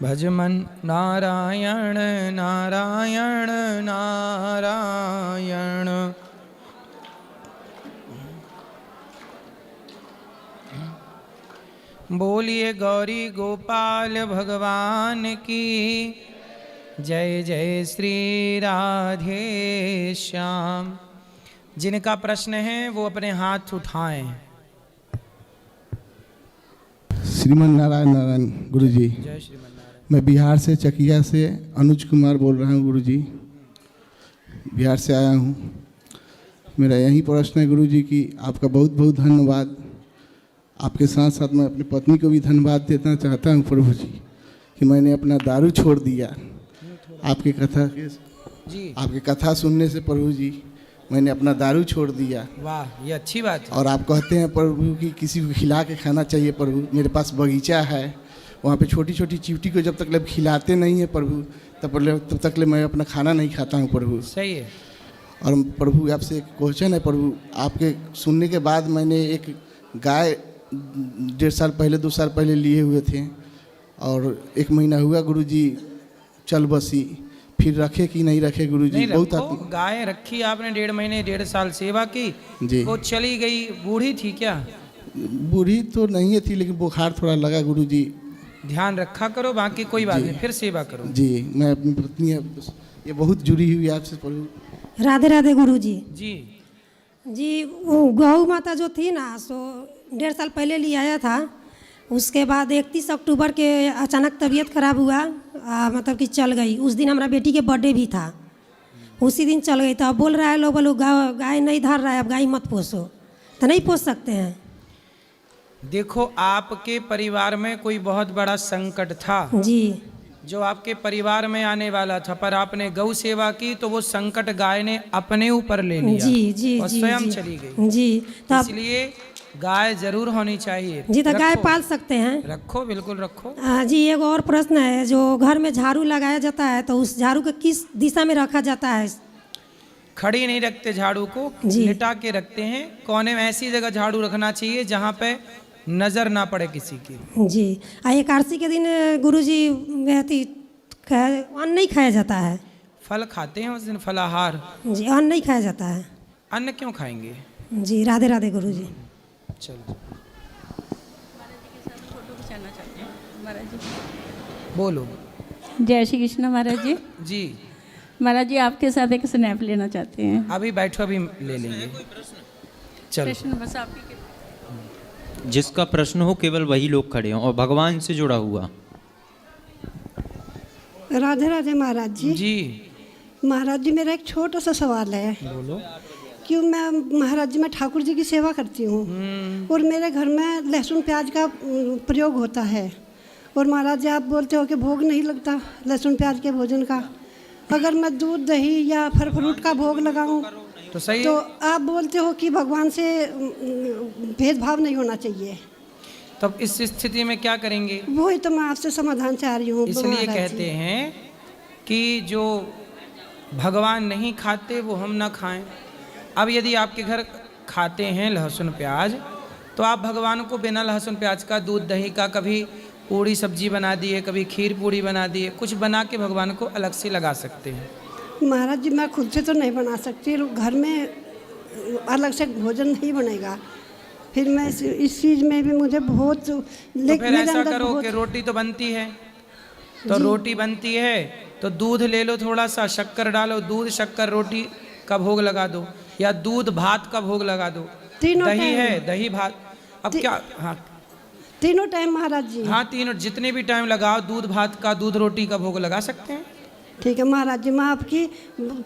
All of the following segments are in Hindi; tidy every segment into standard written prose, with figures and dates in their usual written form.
भज मन नारायण नारायण नारायण। बोलिए गौरी गोपाल भगवान की जय। जय श्री राधे श्याम। जिनका प्रश्न है वो अपने हाथ उठाएं। श्रीमन नारायण नारायण गुरुजी। जय श्रीमन नारायण। मैं बिहार से चकिया से अनुज कुमार बोल रहा हूँ गुरुजी। बिहार से आया हूँ। मेरा यही प्रश्न है गुरुजी कि आपका बहुत बहुत धन्यवाद। आपके साथ साथ मैं अपनी पत्नी को भी धन्यवाद देना चाहता हूँ प्रभु जी कि मैंने अपना दारू छोड़ दिया। आपकी कथा सुनने से प्रभु जी मैंने अपना दारू छोड़ दिया। वाह, ये अच्छी बात है। और आप कहते हैं प्रभु कि किसी को खिला के खाना चाहिए प्रभु। मेरे पास बगीचा है, वहाँ पे छोटी छोटी चींटी को जब तक खिलाते नहीं है प्रभु तब तक मैं अपना खाना नहीं खाता हूँ प्रभु। सही है। और प्रभु आपसे एक क्वेश्चन है प्रभु। आपके सुनने के बाद मैंने एक गाय 1.5 साल पहले 2 साल पहले लिए हुए थे और 1 महीना हुआ गुरुजी चल बसी। फिर रखे कि नहीं रखे गुरुजी? बहुत गाय रखी आपने 1.5 महीने 1.5 साल सेवा की जी। वो चली गई। बूढ़ी थी क्या? बूढ़ी तो नहीं थी लेकिन बुखार थोड़ा लगा गुरुजी। ध्यान रखा करो, बाकी कोई बात नहीं, फिर सेवा करो जी। मैं अपनी पत्नी ये बहुत जुड़ी हुई आपसे प्रभु। राधे राधे गुरुजी। जी जी, वो गौ माता जो थी ना सो 1.5 साल पहले ले आया था। उसके बाद 31 अक्टूबर के अचानक तबीयत खराब हुआ, मतलब कि चल गई। उस दिन हमारा बेटी के बर्थडे भी था, उसी दिन चल गई। तो अब बोल रहा है लोग बोलो गाय नहीं धर रहा है, अब गाय मत पोसो। तो नहीं पोस सकते हैं। देखो, आपके परिवार में कोई बहुत बड़ा संकट था जी, जो आपके परिवार में आने वाला था, पर आपने गौ सेवा की तो वो संकट गाय ने अपने ऊपर ले लिया। जी जी और जी स्वयं जी, चली गई। जी। तो इसलिए गाय जरूर होनी चाहिए। जी, तो गाय पाल सकते हैं। रखो, बिल्कुल रखो। जी, एक और प्रश्न है। जो घर में झाड़ू लगाया जाता है तो उस झाड़ू को किस दिशा में रखा जाता है? खड़ी नहीं रखते झाड़ू को, लिटा के रखते हैं। कोने में ऐसी जगह झाड़ू रखना चाहिए जहाँ पे नजर ना पड़े किसी की। जी। एकादशी के दिन गुरुजी अन्न नहीं खाया जाता है। फल खाते हैं उस दिन, फलाहार। जी, अन्न नहीं खाया जाता है। अन्न क्यों खाएंगे? जी, राधे राधे गुरुजी। चलो फोटो खिंचाना चाहते हैं महाराज जी। बोलो। जय श्री कृष्ण महाराज जी। जी महाराज जी, आपके साथ एक स्नैप लेना चाहते हैं। अभी बैठो, अभी ले लेंगे। चलो। प्रश्न बस आपकी। जिसका प्रश्न हो केवल वही लोग खड़े हों और भगवान से जुड़ा हुआ। राधे राधे महाराज जी। जी महाराज जी, मेरा एक छोटा सा सवाल है। बोलो। क्यों मैं महाराज जी, मैं ठाकुर जी की सेवा करती हूँ और मेरे घर में लहसुन प्याज का प्रयोग होता है। और महाराज जी, आप बोलते हो कि भोग नहीं लगता लहसुन प्याज के भोजन का। अगर मैं दूध दही या फल फ्रूट का भोग लगाऊं तो सही तो है। आप बोलते हो कि भगवान से भेदभाव नहीं होना चाहिए। तब इस स्थिति में क्या करेंगे? वही तो मैं आपसे समाधान चाह रही हूँ। इसलिए कहते हैं कि जो भगवान नहीं खाते वो हम ना खाएं। अब यदि आपके घर खाते हैं लहसुन प्याज तो आप भगवान को बिना लहसुन प्याज का, दूध दही का, कभी पूड़ी सब्जी बना दिए, कभी खीर पूड़ी बना दिए, कुछ बना के भगवान को अलग से लगा सकते हैं। महाराज जी, मैं खुद से तो नहीं बना सकती, घर में अलग से भोजन नहीं बनेगा। फिर मैं इस चीज़ में भी मुझे बहुत तो फिर ऐसा करो कि रोटी तो बनती है, तो रोटी बनती है तो दूध ले लो, थोड़ा सा शक्कर डालो, दूध शक्कर रोटी का भोग लगा दो, या दूध भात का भोग लगा दो। दही है, दही भात। अब क्या? हाँ, तीनों टाइम महाराज जी। हाँ, तीनों, जितने भी टाइम लगाओ, दूध भात का, दूध रोटी का भोग लगा सकते हैं। ठीक है महाराज जी, मैं आपकी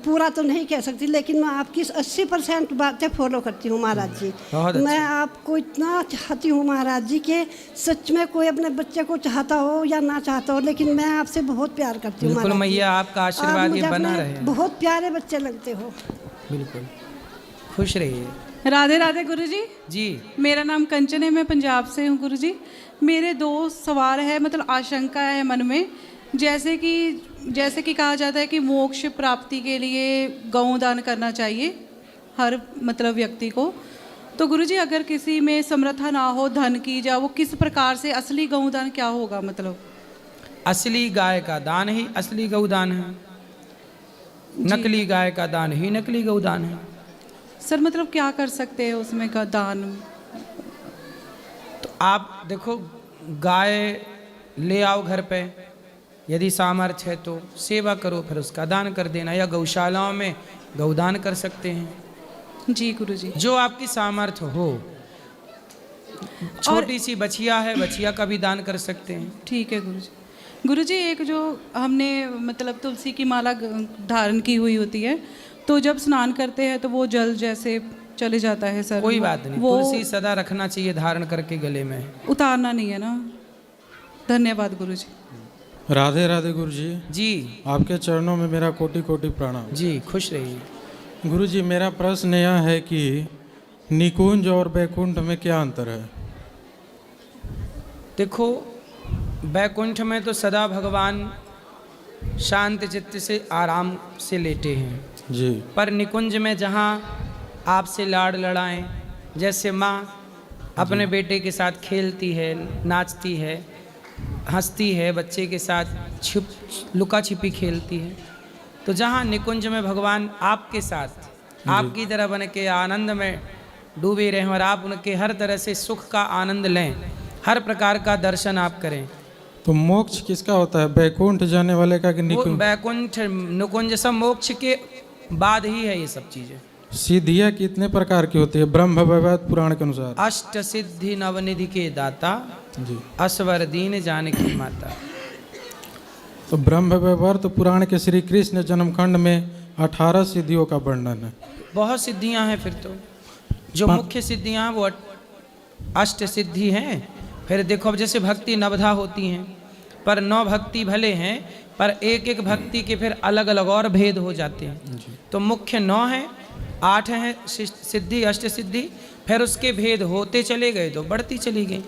पूरा तो नहीं कह सकती लेकिन मैं आपकी 80% बातें फॉलो करती हूँ महाराज जी। मैं आपको इतना चाहती हूँ महाराज जी कि सच में कोई अपने बच्चे को चाहता हो या ना चाहता हो, लेकिन मैं आपसे बहुत प्यार करती हूँ। बिल्कुल मैया, आपका आशीर्वाद ये बना रहे। बहुत प्यारे बच्चे लगते हो। बिल्कुल, खुश रहिए। राधे राधे गुरु जी। जी, मेरा नाम कंचन है, मैं पंजाब से हूँ गुरु जी। मेरे 2 सवाल है, मतलब आशंका है मन में। जैसे कि कहा जाता है कि मोक्ष प्राप्ति के लिए गौ दान करना चाहिए हर मतलब व्यक्ति को। तो गुरुजी, अगर किसी में समर्था ना हो धन की, या वो किस प्रकार से असली गौ दान क्या होगा? मतलब असली गाय का दान ही असली गौदान है, नकली गाय का दान ही नकली गौदान है। सर मतलब क्या कर सकते हैं उसमें का दान? तो आप देखो, गाय ले आओ घर पे, यदि सामर्थ्य है तो सेवा करो, फिर उसका दान कर देना, या गौशालाओं में गौदान कर सकते हैं। जी गुरुजी। जो आपकी सामर्थ्य हो, छोटी सी बछिया है, बछिया का भी दान कर सकते हैं। ठीक है गुरुजी। गुरुजी एक जो हमने मतलब तुलसी की माला धारण की हुई होती है, तो जब स्नान करते हैं तो वो जल जैसे चले जाता है सर। कोई बात नहीं, वो तुलसी सदा रखना चाहिए धारण करके गले में। उतारना नहीं है ना। धन्यवाद गुरुजी। राधे राधे गुरुजी। जी आपके चरणों में मेरा कोटि कोटि प्रणाम। जी, खुश रहिए। गुरुजी मेरा प्रश्न यह है कि निकुंज और बैकुंठ में क्या अंतर है? देखो, बैकुंठ में तो सदा भगवान शांत चित्त से आराम से लेटे हैं जी। पर निकुंज में जहाँ आपसे लाड़ लड़ाएं, जैसे माँ अपने बेटे के साथ खेलती है, नाचती है, हंसती है, बच्चे के साथ लुका छिपी खेलती है, तो जहाँ निकुंज में भगवान आपके साथ आपकी तरह बन के आनंद में डूबे रहें और आप उनके हर तरह से सुख का आनंद लें, हर प्रकार का दर्शन आप करें। तो मोक्ष किसका होता है, बैकुंठ जाने वाले का कि वो निकुंज? बैकुंठ निकुंज सब मोक्ष के बाद ही है ये सब चीजें। सिद्धियाँ कितने प्रकार की होती है ब्रह्म वैवर्त पुराण के अनुसार? अष्ट सिद्धि नवनिधि के दाता, जी। असवर दीन जानकी माता। तो ब्रह्म वैवर्त पुराण के श्री कृष्ण जन्मखंड में 18 सिद्धियों का वर्णन है। बहुत सिद्धियां हैं, फिर तो जो मुख्य सिद्धियां हैं वो अष्ट सिद्धि हैं। फिर देखो, अब जैसे भक्ति नवधा होती हैं, पर 9 भक्ति भले हैं, पर एक एक भक्ति के फिर अलग अलग और भेद हो जाते हैं। तो मुख्य 9 हैं, 8 हैं सिद्धि, अष्ट सिद्धि, फिर उसके भेद होते चले गए तो बढ़ती चली गई।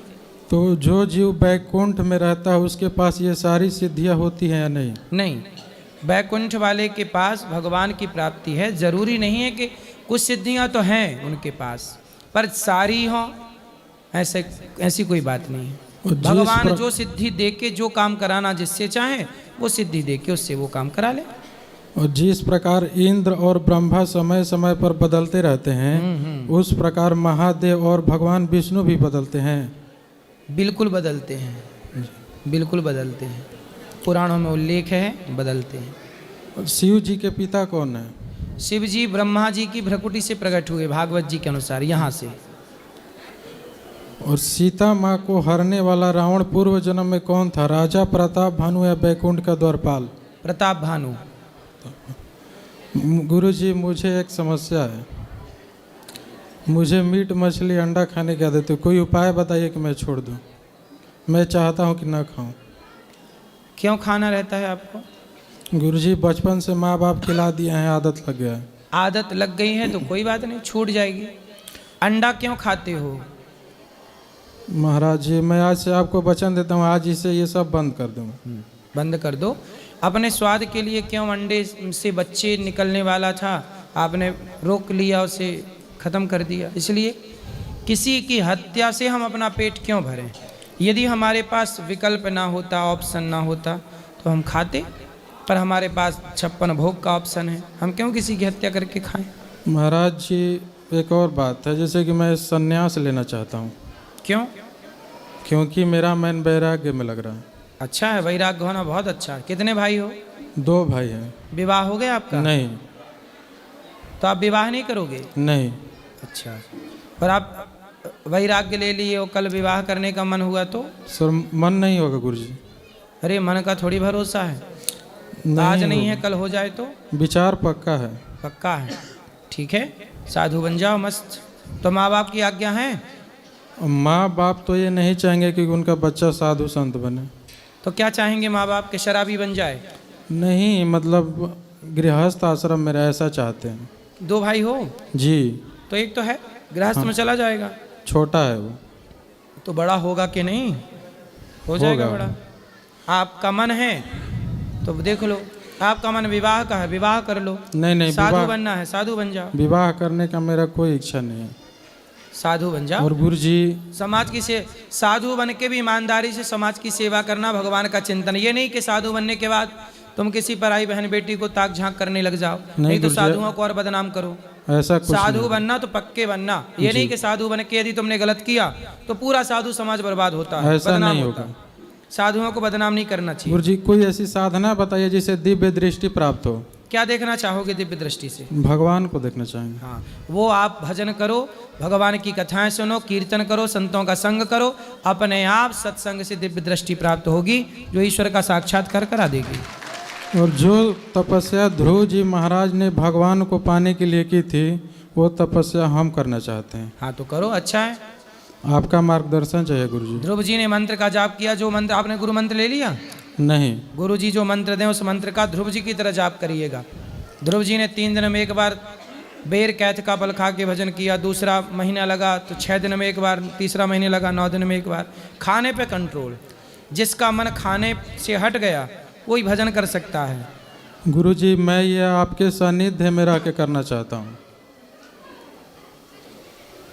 तो जो जीव बैकुंठ में रहता है उसके पास ये सारी सिद्धियाँ होती हैं या नहीं? नहीं, बैकुंठ वाले के पास भगवान की प्राप्ति है। जरूरी नहीं है कि कुछ सिद्धियां तो हैं उनके पास, पर सारी हों ऐसी कोई बात नहीं है। भगवान जो सिद्धि दे के जो काम कराना जिससे चाहे, वो सिद्धि दे के उससे वो काम करा ले। और जिस प्रकार इंद्र और ब्रह्मा समय समय पर बदलते रहते हैं, उस प्रकार महादेव और भगवान विष्णु भी बदलते हैं। बिल्कुल बदलते हैं, बिल्कुल बदलते हैं, पुराणों में उल्लेख है, बदलते हैं। और शिव जी के पिता कौन है? शिव जी ब्रह्मा जी की भ्रकुटी से प्रकट हुए, भागवत जी के अनुसार, यहाँ से। और सीता माँ को हरने वाला रावण पूर्व जन्म में कौन था, राजा प्रताप भानु या बैकुंठ का द्वारपाल? प्रताप भानु। गुरुजी मुझे एक समस्या है, मुझे मीट मछली अंडा खाने की आदत है, कोई उपाय बताइए कि मैं छोड़ दूं। मैं चाहता हूं कि ना खाऊं। क्यों खाना रहता है आपको? गुरुजी बचपन से माँ बाप खिला दिए हैं, आदत लग गया है। आदत लग गई है तो कोई बात नहीं, छूट जाएगी। अंडा क्यों खाते हो? महाराज जी मैं आज से आपको वचन देता हूँ, आज इसे ये सब बंद कर दूँगा। बंद कर दो। अपने स्वाद के लिए क्यों? अंडे से बच्चे निकलने वाला था, आपने रोक लिया, उसे ख़त्म कर दिया। इसलिए किसी की हत्या से हम अपना पेट क्यों भरें? यदि हमारे पास विकल्प ना होता, ऑप्शन ना होता, तो हम खाते, पर हमारे पास 56 भोग का ऑप्शन है, हम क्यों किसी की हत्या करके खाएं? महाराज जी एक और बात है, जैसे कि मैं संन्यास लेना चाहता हूँ। क्यों? क्योंकि मेरा मन वैराग्य में लग रहा है। अच्छा है, वैराग्य होना बहुत अच्छा है। कितने भाई हो? 2 भाई हैं। विवाह हो गया आपका? नहीं। तो आप विवाह नहीं करोगे? नहीं। अच्छा, पर आप वैराग्य ले लिए और कल विवाह करने का मन हुआ तो? सर मन नहीं होगा गुरुजी। अरे मन का थोड़ी भरोसा है, आज नहीं है कल हो जाए तो? विचार पक्का है। पक्का है, ठीक है, साधु बन जाओ मस्त। तो माँ बाप की आज्ञा है? माँ बाप तो ये नहीं चाहेंगे कि उनका बच्चा साधु संत बने। तो क्या चाहेंगे माँ बाप के? शराबी बन जाए? नहीं, मतलब गृहस्थ आश्रम में ऐसा चाहते हैं। 2 भाई हो? जी। तो एक तो है गृहस्थ में चला जाएगा। छोटा है वो। तो बड़ा होगा कि नहीं? हो जाएगा बड़ा। आपका मन है तो देख लो, आपका मन विवाह का है, विवाह कर लो। नहीं, साधु बनना है, साधु बन जाओ। विवाह करने का मेरा कोई इच्छा नहीं है। साधु बन जाओ और गुरु जी समाज की से साधु बन के भी ईमानदारी से समाज की सेवा करना, भगवान का चिंतन। ये नहीं कि साधु बनने के बाद तुम किसी पराई बहन बेटी को ताक झांक करने लग जाओ, नहीं तो गुरुजी, साधुओं को और बदनाम करो। ऐसा कुछ साधु नहीं। बनना तो पक्के बनना, ये नहीं कि साधु बन के यदि तुमने गलत किया तो पूरा साधु समाज बर्बाद होता है, ऐसा बदनाम नहीं होता होगा। है। साधुओं को बदनाम नहीं करना चाहिए। गुरु जी कोई ऐसी साधना बताइए जिसे दिव्य दृष्टि प्राप्त हो। क्या देखना चाहोगे दिव्य दृष्टि से? भगवान को देखना चाहेंगे। हाँ, वो आप भजन करो, भगवान की कथाएं सुनो, कीर्तन करो, संतों का संग करो, अपने आप सत्संग से दिव्य दृष्टि प्राप्त होगी जो ईश्वर का साक्षात्कार करा देगी। और जो तपस्या ध्रुव जी महाराज ने भगवान को पाने के लिए की थी, वो तपस्या हम करना चाहते हैं। हाँ तो करो, अच्छा है। आपका मार्गदर्शन चाहिए गुरु जी। ध्रुव जी ने मंत्र का जाप किया, जो मंत्र आपने गुरु मंत्र ले लिया? नहीं। गुरु जी जो मंत्र दें उस मंत्र का ध्रुव जी की तरह जाप करिएगा। ध्रुव जी ने 3 दिन में एक बार बेर कैथ का फल खा के भजन किया, दूसरा महीना लगा तो 6 दिन में एक बार, तीसरा महीने लगा 9 दिन में एक बार। खाने पे कंट्रोल, जिसका मन खाने से हट गया वही भजन कर सकता है। गुरु जी मैं ये आपके सानिध्य में रह के करना चाहता हूँ।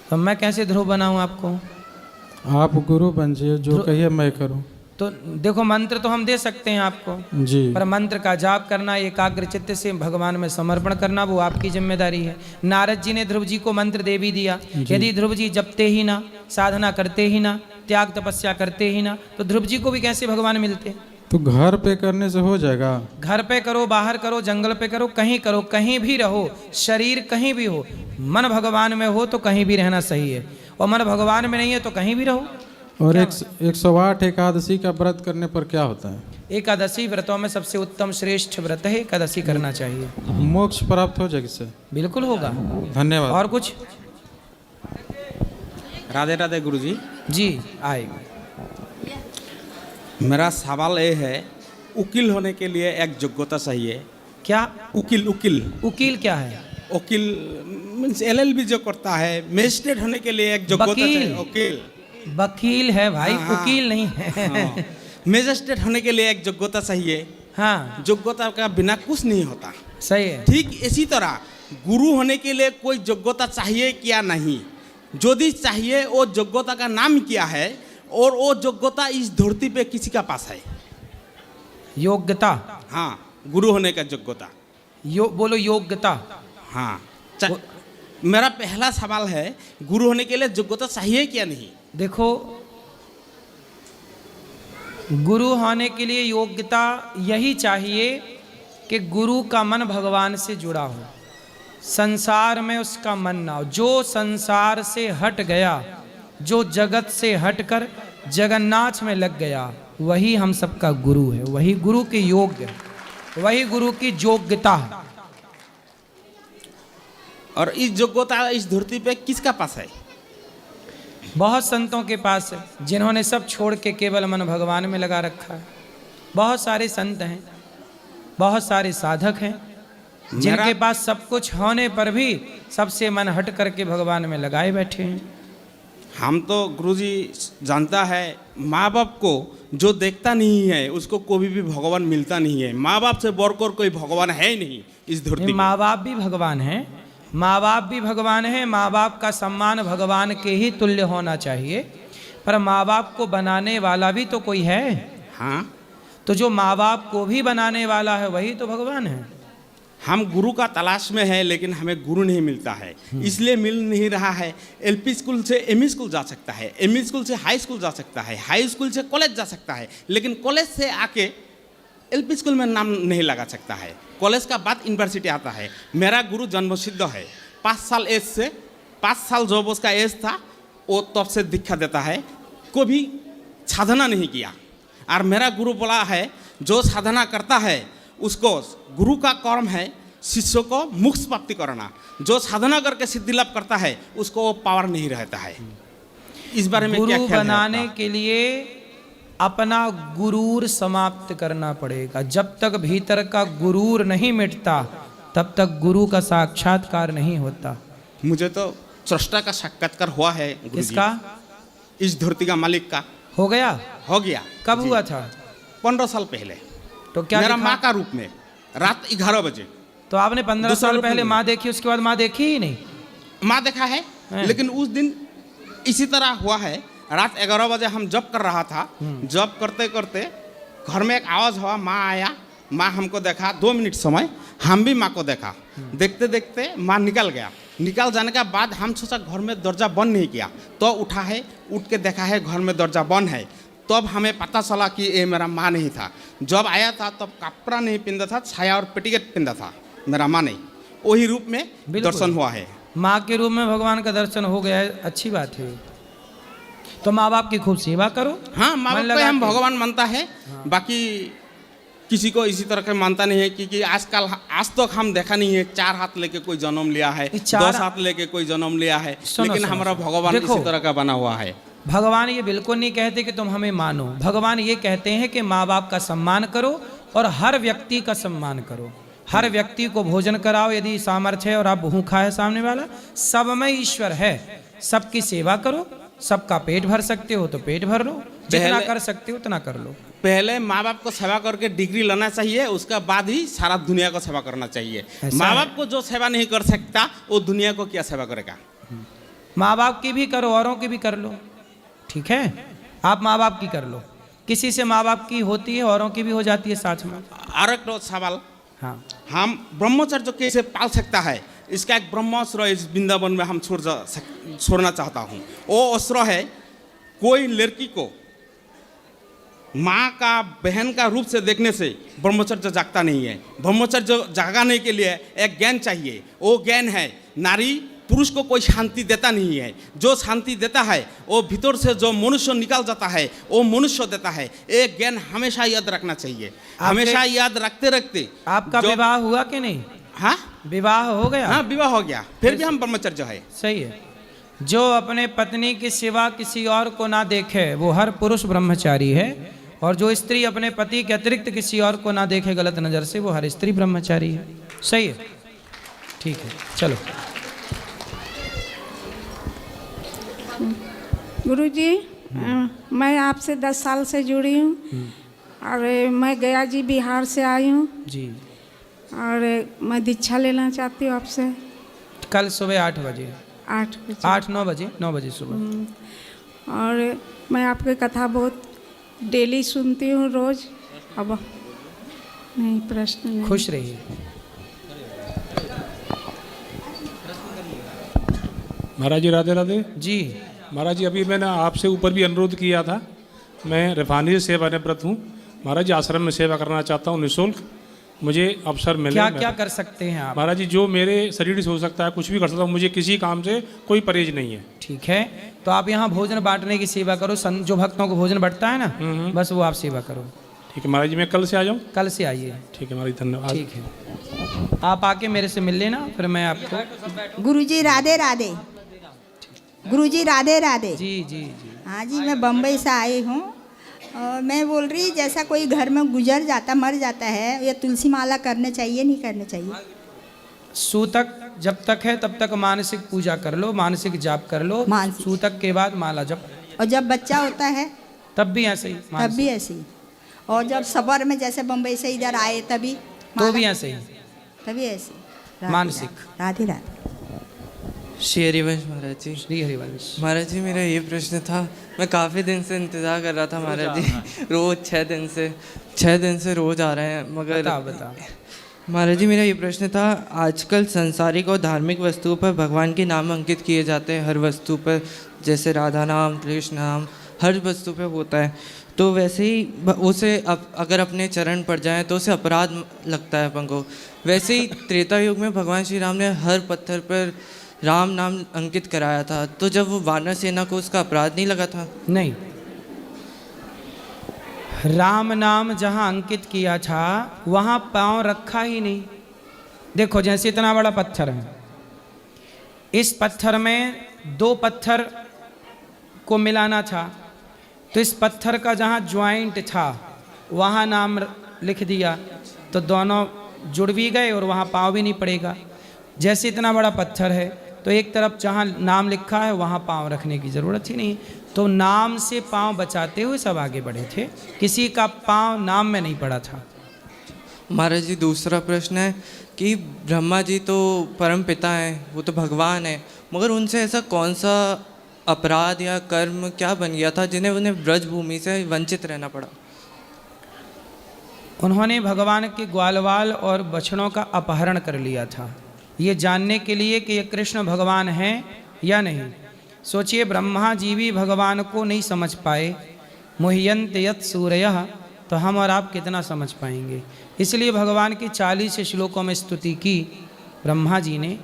तो मैं कैसे ध्रुव बनाऊं आपको? आप गुरु बन जाइए, जो कहिए मैं करूँ। तो देखो मंत्र तो हम दे सकते हैं आपको, जी। पर मंत्र का जाप करना, एकाग्र चित्त से भगवान में समर्पण करना, वो आपकी जिम्मेदारी है। नारद जी ने ध्रुव जी को मंत्र दे भी दिया, यदि ध्रुव जी जपते ही ना, साधना करते ही ना, त्याग तपस्या करते ही ना, तो ध्रुव जी को भी कैसे भगवान मिलते? तो घर पे करने से हो जाएगा? घर पे करो, बाहर करो, जंगल पे करो, कहीं भी रहो, शरीर कहीं भी हो, मन भगवान में हो तो कहीं भी रहना सही है, और मन भगवान में नहीं है तो कहीं भी रहो। और 108 एकादशी का व्रत करने पर क्या होता है? एकादशी व्रतों में सबसे उत्तम श्रेष्ठ व्रत है एकादशी करना चाहिए। मोक्ष प्राप्त हो जाएगा इससे? बिल्कुल होगा। धन्यवाद। और कुछ? राधे राधे गुरु जी। जी आए। मेरा सवाल ये है, वकील होने के लिए एक योग्यता चाहिए। क्या? वकील वकील वकील क्या है? वकील मीन्स LLB जो करता है, मजिस्ट्रेट होने के लिए एक योग्यता चाहिए। वकील वकील है भाई, हाँ, वकील नहीं है। मजिस्ट्रेट होने के लिए एक योग्यता चाहिए। हाँ योग्यता का बिना कुछ नहीं होता। सही है। ठीक इसी तरह गुरु होने के लिए कोई योग्यता चाहिए क्या? नहीं। यदि चाहिए, वो योग्यता का नाम क्या है और वो योग्यता इस धरती पे किसी का पास है? योग्यता? हाँ, गुरु होने का योग्यता। बोलो योग्यता। हाँ, मेरा पहला सवाल है, गुरु होने के लिए योग्यता चाहिए क्या? नहीं। देखो, गुरु होने के लिए योग्यता यही चाहिए कि गुरु का मन भगवान से जुड़ा हो, संसार में उसका मन ना हो। जो संसार से हट गया, जो जगत से हटकर जगन्नाथ में लग गया, वही हम सबका गुरु है, वही गुरु के योग्य है, वही गुरु की योग्यता है। और इस योग्यता इस धरती पे किसका पास है? बहुत संतों के पास है, जिन्होंने सब छोड़ के केवल मन भगवान में लगा रखा है। बहुत सारे संत हैं, बहुत सारे साधक हैं, जिनके पास सब कुछ होने पर भी सबसे मन हट करके भगवान में लगाए बैठे हैं। हम तो गुरुजी जानता है, माँ बाप को जो देखता नहीं है उसको कभी भी भगवान मिलता नहीं है। माँ बाप से बढ़कर कोई भगवान है ही नहीं इस धरती पे। माँ बाप भी भगवान हैं, माँ बाप भी भगवान हैं। माँ बाप का सम्मान भगवान के ही तुल्य होना चाहिए, पर माँ बाप को बनाने वाला भी तो कोई है। हाँ, तो जो माँ बाप को भी बनाने वाला है वही तो भगवान है। हम गुरु का तलाश में है, लेकिन हमें गुरु नहीं मिलता है, इसलिए मिल नहीं रहा है। LP स्कूल से ME स्कूल जा सकता है, ME स्कूल से हाई स्कूल जा सकता है, हाई स्कूल से कॉलेज जा सकता है, लेकिन कॉलेज से आके LP स्कूल में नाम नहीं लगा सकता है। कॉलेज का बाद यूनिवर्सिटी आता है। मेरा गुरु जन्मसिद्ध है। 5 साल एज से 5 साल जब उसका एज था, वो तब से दीक्षा देता है, कभी साधना नहीं किया। और मेरा गुरु बोला है, जो साधना करता है उसको, गुरु का कर्म है शिष्य को मोक्ष प्राप्ति करना। जो साधना करके सिद्धि लाभ करता है उसको वो पावर नहीं रहता है। इस बारे में क्या गुरु ख्याल है बनाने आपका? के लिए अपना गुरूर समाप्त करना पड़ेगा। जब तक भीतर का गुरूर नहीं मिटता तब तक गुरु का साक्षात्कार नहीं होता। मुझे तो सृष्टा का साक्षात्कार हुआ है गुरुजी। किसका? इस धरती का मालिक का हो गया? हो गया। कब जी। हुआ था? 15 साल पहले। तो क्या मेरा दिखा? माँ का रूप में, रात 11 बजे। तो आपने 15 दूसरा साल रूप पहले में। माँ देखी, उसके बाद माँ देखी ही नहीं? माँ देखा है, हैं। लेकिन उस दिन इसी तरह हुआ है, रात 11 बजे हम जॉब कर रहा था, जॉब करते करते घर में एक आवाज़ हुआ, माँ आया, माँ हमको देखा, 2 मिनट समय हम भी माँ को देखा, देखते देखते माँ निकल गया। निकल जाने के बाद हम सोचा घर में दरवाजा बंद नहीं किया, तो उठा है, उठ के देखा है घर में दरवाजा बंद है। तब हमें पता चला कि ये मेरा माँ नहीं था। जब आया था तब कपड़ा नहीं पिंदा था, छाया और पेटीकोट पिंदा था, मेरा माँ नहीं। वही रूप में दर्शन हुआ है। माँ के रूप में भगवान का दर्शन हो गया है, अच्छी बात है। तो माँ बाप की खूब सेवा करो। हाँ, माँ बाप को हम भगवान मानता है। बाकी किसी को इसी तरह का मानता नहीं है, क्योंकि आजकल आज तक हम देखा नहीं है 4 हाथ लेके कोई जन्म लिया है, 10 हाथ लेके कोई जन्म लिया है, लेकिन हमारा भगवान इसी तरह का बना हुआ है। भगवान ये बिल्कुल नहीं कहते कि तुम हमें मानो, भगवान ये कहते हैं कि माँ बाप का सम्मान करो और हर व्यक्ति का सम्मान करो, हर व्यक्ति को भोजन कराओ यदि सामर्थ्य है और आप भूखा है सामने वाला, सब में ईश्वर है, सबकी सेवा करो, सबका पेट भर सकते हो तो पेट भर लो, जितना कर सकते हो उतना कर लो। पहले माँ बाप को सेवा करके डिग्री लेना चाहिए, उसके बाद ही सारा दुनिया को सेवा करना चाहिए। माँ बाप को जो सेवा नहीं कर सकता वो दुनिया को क्या सेवा करेगा। माँ बाप की भी करो, औरों की भी कर लो, ठीक है। आप माँ बाप की कर लो, किसी से माँ बाप की होती है औरों की भी हो जाती है साथ में। और एक सवाल, हाँ, हम ब्रह्मचर्य कैसे पाल सकता है, इसका एक ब्रह्मास्त्र इस वृंदावन में हम छोड़ना चाहता हूँ। वो अस्त्र है, कोई लड़की को माँ का बहन का रूप से देखने से ब्रह्मचर्य जागता नहीं है। ब्रह्मचर्य जागाने के लिए एक ज्ञान चाहिए, वो ज्ञान है नारी पुरुष को कोई शांति देता नहीं है, जो शांति देता है वो भीतर से जो मनुष्य निकल जाता है वो मनुष्य देता है। एक ज्ञान हमेशा याद रखना चाहिए, हमेशा याद रखते रखते। आपका विवाह हुआ कि नहीं? हाँ, विवाह हो गया। हाँ, विवाह हो गया, फिर भी हम ब्रह्मचर्य है। सही है। जो अपने पत्नी की सिवा किसी और को ना देखे वो हर पुरुष ब्रह्मचारी है, और जो स्त्री अपने पति के अतिरिक्त किसी और को ना देखे गलत नज़र से वो हर स्त्री ब्रह्मचारी है। सही है, ठीक है, चलो। गुरुजी, मैं आपसे 10 साल से जुड़ी हूँ और मैं गया जी बिहार से आई हूँ जी, और मैं दीक्षा लेना चाहती हूँ आपसे। कल सुबह 8 बजे, 9 बजे सुबह। और मैं आपकी कथा बहुत डेली सुनती हूँ रोज। अब नहीं, प्रश्न नहीं। खुश रहिए। महाराज जी राधे राधे जी। महाराज जी, अभी मैंने आपसे ऊपर भी अनुरोध किया था, मैं रिफानी से सेवानिवृत्त हूँ महाराज जी, आश्रम में सेवा करना चाहता हूँ निःशुल्क, मुझे अवसर मिले। क्या क्या कर सकते हैं आप? महाराज जी, जो मेरे शरीर से हो सकता है कुछ भी कर सकता हूँ, मुझे किसी काम से कोई परहेज नहीं है। ठीक है, तो आप यहाँ भोजन बांटने की सेवा करो, जो भक्तों को भोजन बंटता है ना, बस वो आप सेवा करो। ठीक है महाराज जी, मैं कल से आ जाऊँ? कल से आइए। ठीक है महाराज, धन्यवाद। ठीक है, आप आके मेरे से मिल लेना, फिर मैं आपको। गुरुजी राधे राधे। गुरुजी राधे राधे। जी जी जी। हाँ जी, मैं बम्बई से आई हूँ और मैं बोल रही, जैसा कोई घर में गुजर जाता, मर जाता है, ये तुलसी माला करने चाहिए नहीं करने चाहिए? सूतक जब तक है तब तक मानसिक पूजा कर लो, मानसिक जाप कर लो, सूतक के बाद माला जप। और जब बच्चा होता है तब भी ऐसे ही? तब भी ऐसे ही। और जब सफर में जैसे बम्बई से इधर आए तभी तो भी ऐसे ही? तभी ऐसे मानसिक। राधे राधे। श्री हरिवंश महाराज जी। श्री हरिवंश महाराज जी, मेरा ये प्रश्न था, मैं काफ़ी दिन से इंतज़ार कर रहा था महाराज जी, रोज़ 6 दिन से रोज़ आ रहे हैं, मगर बता। महाराज जी, मेरा ये प्रश्न था, आजकल सांसारिक और धार्मिक वस्तुओं पर भगवान के नाम अंकित किए जाते हैं, हर वस्तु पर, जैसे राधा नाम, कृष्ण नाम, हर वस्तु पे होता है, तो वैसे ही उसे अगर अपने चरण पड़ जाएं तो उसे अपराध लगता है अपन को। वैसे ही त्रेता युग में भगवान श्री राम ने हर पत्थर पर राम नाम अंकित कराया था, तो जब वो वानर सेना को उसका अपराध नहीं लगा था? नहीं, राम नाम जहाँ अंकित किया था वहाँ पाँव रखा ही नहीं। देखो, जैसे इतना बड़ा पत्थर है, इस पत्थर में 2 पत्थर को मिलाना था, तो इस पत्थर का जहाँ ज्वाइंट था वहाँ नाम लिख दिया, तो दोनों जुड़ भी गए और वहाँ पाँव भी नहीं पड़ेगा। जैसे इतना बड़ा पत्थर है तो एक तरफ जहाँ नाम लिखा है वहाँ पाँव रखने की ज़रूरत ही नहीं, तो नाम से पाँव बचाते हुए सब आगे बढ़े थे, किसी का पाँव नाम में नहीं पड़ा था। महाराज जी, दूसरा प्रश्न है कि ब्रह्मा जी तो परम पिता हैं, वो तो भगवान है, मगर उनसे ऐसा कौन सा अपराध या कर्म क्या बन गया था जिन्हें उन्हें ब्रज भूमि से वंचित रहना पड़ा? उन्होंने भगवान के ग्वालवाल और बछड़ों का अपहरण कर लिया था, ये जानने के लिए कि ये कृष्ण भगवान हैं या नहीं। सोचिए, ब्रह्मा जी भी भगवान को नहीं समझ पाए, मुह्यन्त यत् सूरयः, तो हम और आप कितना समझ पाएंगे। इसलिए भगवान की 40 श्लोकों में स्तुति की ब्रह्मा जी ने,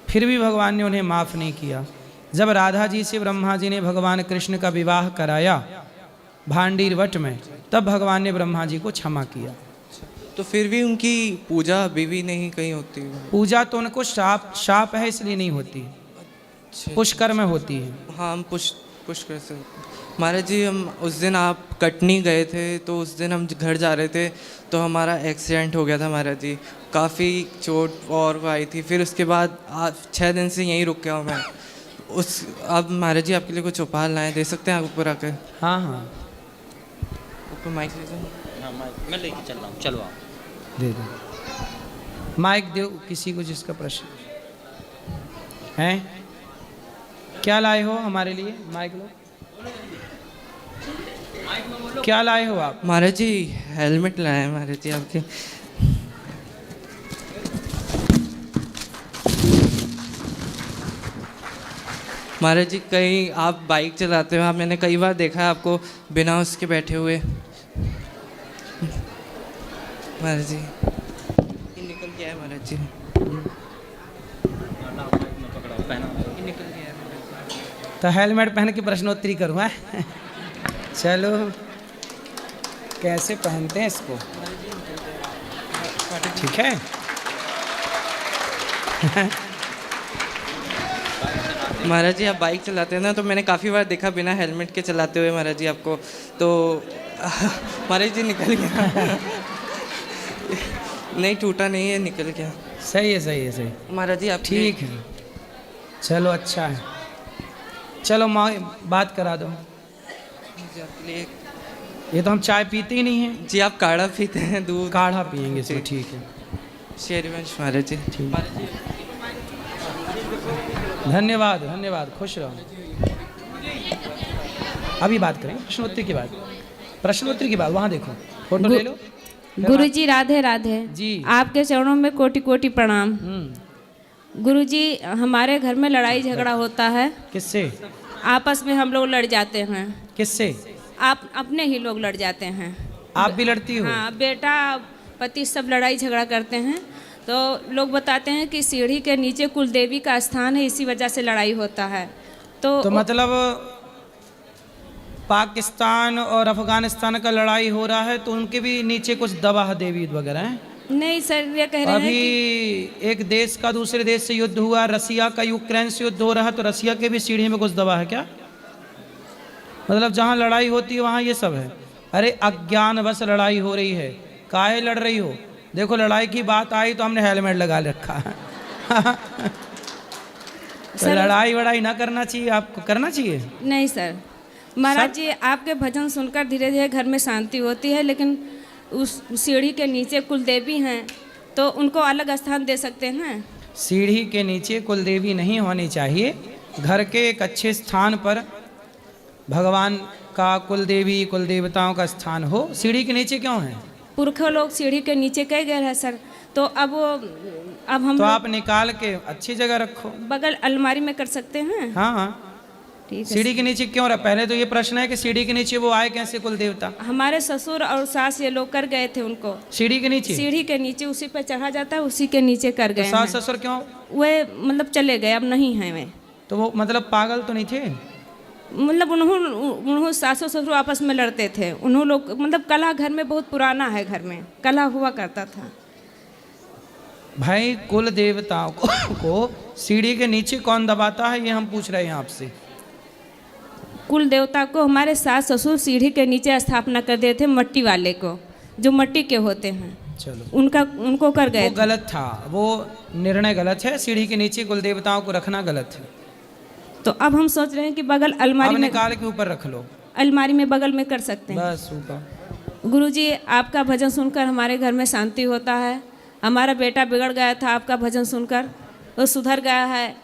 फिर भी भगवान ने उन्हें माफ़ नहीं किया। जब राधा जी से ब्रह्मा जी ने भगवान कृष्ण का विवाह कराया भांडीर वट में, तब भगवान ने ब्रह्मा जी को क्षमा किया। तो फिर भी उनकी पूजा अभी भी नहीं कहीं होती? पूजा तो उनको शाप है, इसलिए नहीं होती, पुष्कर में होती है। हाँ, हम पुष्कर से। महाराज जी, हम उस दिन आप कटनी गए थे, तो उस दिन हम घर जा रहे थे तो हमारा एक्सीडेंट हो गया था महाराज जी। काफ़ी चोट और आई थी, फिर उसके बाद 6 दिन से यहीं रुक गया हूँ मैं। अब महाराज जी आपके लिए कुछ उपाय लाए, दे सकते हैं आप ऊपर आकर? हाँ हाँ, ऊपर माइक ले जाओ। हाँ, मैं लेके चल रहा हूँ, चलो आप दे दो माइक, दो किसी को जिसका प्रश्न है। क्या लाए हो हमारे लिए? माइक लो। क्या लाए हो आप? महाराज जी हेलमेट लाए हैं महाराज जी आपके। महाराज जी, कहीं आप बाइक चलाते हो, मैंने कई बार देखा है आपको बिना उसके बैठे हुए। महाराज जी ये निकल गया है महाराज जी, ये निकल गया है। तो हेलमेट पहन के प्रश्नोत्तरी करूँ है? चलो, कैसे पहनते हैं इसको, ठीक है? महाराज जी आप बाइक चलाते हैं ना, तो मैंने काफ़ी बार देखा बिना हेलमेट के चलाते हुए महाराज जी आपको, तो महाराज जी निकल गया। नहीं टूटा नहीं है, निकल गया। सही है, सही है, सही। महाराज जी आप ठीक है, चलो अच्छा है। चलो माँ बात करा दो। ये तो हम चाय पीते ही नहीं हैं जी, आप काढ़ा पीते हैं, दूध काढ़ा पियेंगे इसमें, ठीक है। शेरवंश महाराज जी, ठीक। धन्यवाद धन्यवाद, खुश रहो। अभी बात करें प्रश्नोत्तरी की बात, प्रश्नोत्तरी की बात। वहाँ देखो, फोटो ले लो। गुरुजी राधे राधे जी, आपके चरणों में कोटि कोटि प्रणाम। गुरुजी, हमारे घर में लड़ाई झगड़ा होता है। किससे? आपस में हम लोग लड़ जाते हैं। किससे? आप अपने ही लोग लड़ जाते हैं। आप भी लड़ती हो? हाँ, बेटा पति सब लड़ाई झगड़ा करते हैं, तो लोग बताते हैं कि सीढ़ी के नीचे कुलदेवी का स्थान है, इसी वजह से लड़ाई होता है। तो मतलब पाकिस्तान और अफगानिस्तान का लड़ाई हो रहा है, तो उनके भी नीचे कुछ दवा देवी वगैरह हैं? नहीं सर, ये कह रहे हैं अभी एक देश का दूसरे देश से युद्ध हुआ, रसिया का यूक्रेन से युद्ध हो रहा है, तो रसिया के भी सीढ़ी में कुछ दवा है क्या? मतलब जहाँ लड़ाई होती है वहाँ ये सब है। अरे अज्ञान बस लड़ाई हो रही है, काहे लड़ रही हो? देखो, लड़ाई की बात आई तो हमने हेलमेट लगा रखा है। तो लड़ाई वड़ाई ना करना चाहिए, आपको करना चाहिए? नहीं सर, महाराज जी आपके भजन सुनकर धीरे धीरे घर में शांति होती है, लेकिन उस सीढ़ी के नीचे कुलदेवी हैं, तो उनको अलग स्थान दे सकते हैं। सीढ़ी के नीचे कुलदेवी नहीं होनी चाहिए, घर के एक अच्छे स्थान पर भगवान का, कुलदेवी कुल देवताओं का स्थान हो। सीढ़ी के नीचे क्यों है? पुरखा लोग सीढ़ी के नीचे कह गए हैं सर, तो अब हम तो आप निकाल के अच्छी जगह रखो, बगल अलमारी में कर सकते हैं। हाँ, ठीक है। सीढ़ी के नीचे क्यों रहा? पहले तो ये प्रश्न है कि सीढ़ी के नीचे वो आए कैसे कुल देवता? हमारे ससुर और सास ये लोग कर गए थे उनको सीढ़ी के नीचे। सीढ़ी के नीचे उसी पे चढ़ा जाता है, उसी के नीचे कर गए। तो सास ससुर क्यों? वे मतलब चले गए, अब नहीं है वे। तो वो मतलब पागल तो नहीं थे? मतलब उन्होंने सासू ससुर आपस में लड़ते थे। उन्होंने लोग मतलब कला घर में बहुत पुराना है, घर में कला हुआ करता था। भाई कुल देवताओं को सीढ़ी के नीचे कौन दबाता है, ये हम पूछ रहे हैं आपसे। कुल देवता को हमारे सास ससुर सीढ़ी के नीचे स्थापना कर दिए थे, मट्टी वाले को, जो मट्टी के होते हैं। चलो, उनको कर गए। वो गलत था, वो निर्णय गलत है। सीढ़ी के नीचे कुल देवताओं को रखना गलत है। तो अब हम सोच रहे हैं कि बगल अलमारी में निकाल के ऊपर रख लो, अलमारी में बगल में कर सकते हैं। बस ऊपर। गुरुजी आपका भजन सुनकर हमारे घर में शांति होता है। हमारा बेटा बिगड़ गया था, आपका भजन सुनकर वो सुधर गया है।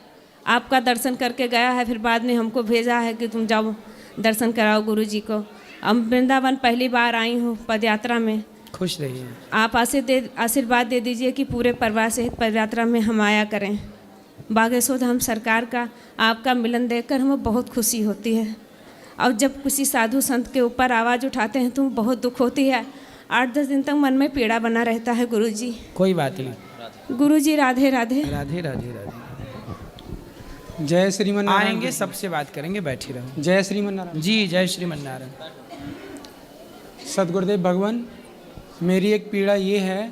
आपका दर्शन करके गया है, फिर बाद में हमको भेजा है कि तुम जाओ दर्शन कराओ गुरु जी को। अब वृंदावन पहली बार आई हूँ पदयात्रा में। खुश रहिए। आप आशीर्वाद दे दीजिए कि पूरे परिवार सहित पदयात्रा में हम आया करें। बागेश्वर धाम सरकार का आपका मिलन देखकर हमें बहुत खुशी होती है। और जब किसी साधु संत के ऊपर आवाज़ उठाते हैं तो बहुत दुख होती है। 8-10 दिन तक मन में पीड़ा बना रहता है गुरु जी। कोई बात नहीं। गुरु जी राधे राधे। राधे राधे राधे। जय श्रीमन नारायण। आएंगे, सबसे बात करेंगे, बैठी रहो। जय श्रीमन नारायण जी। जय श्रीमन नारायण। सदगुरुदेव भगवान, मेरी एक पीड़ा ये है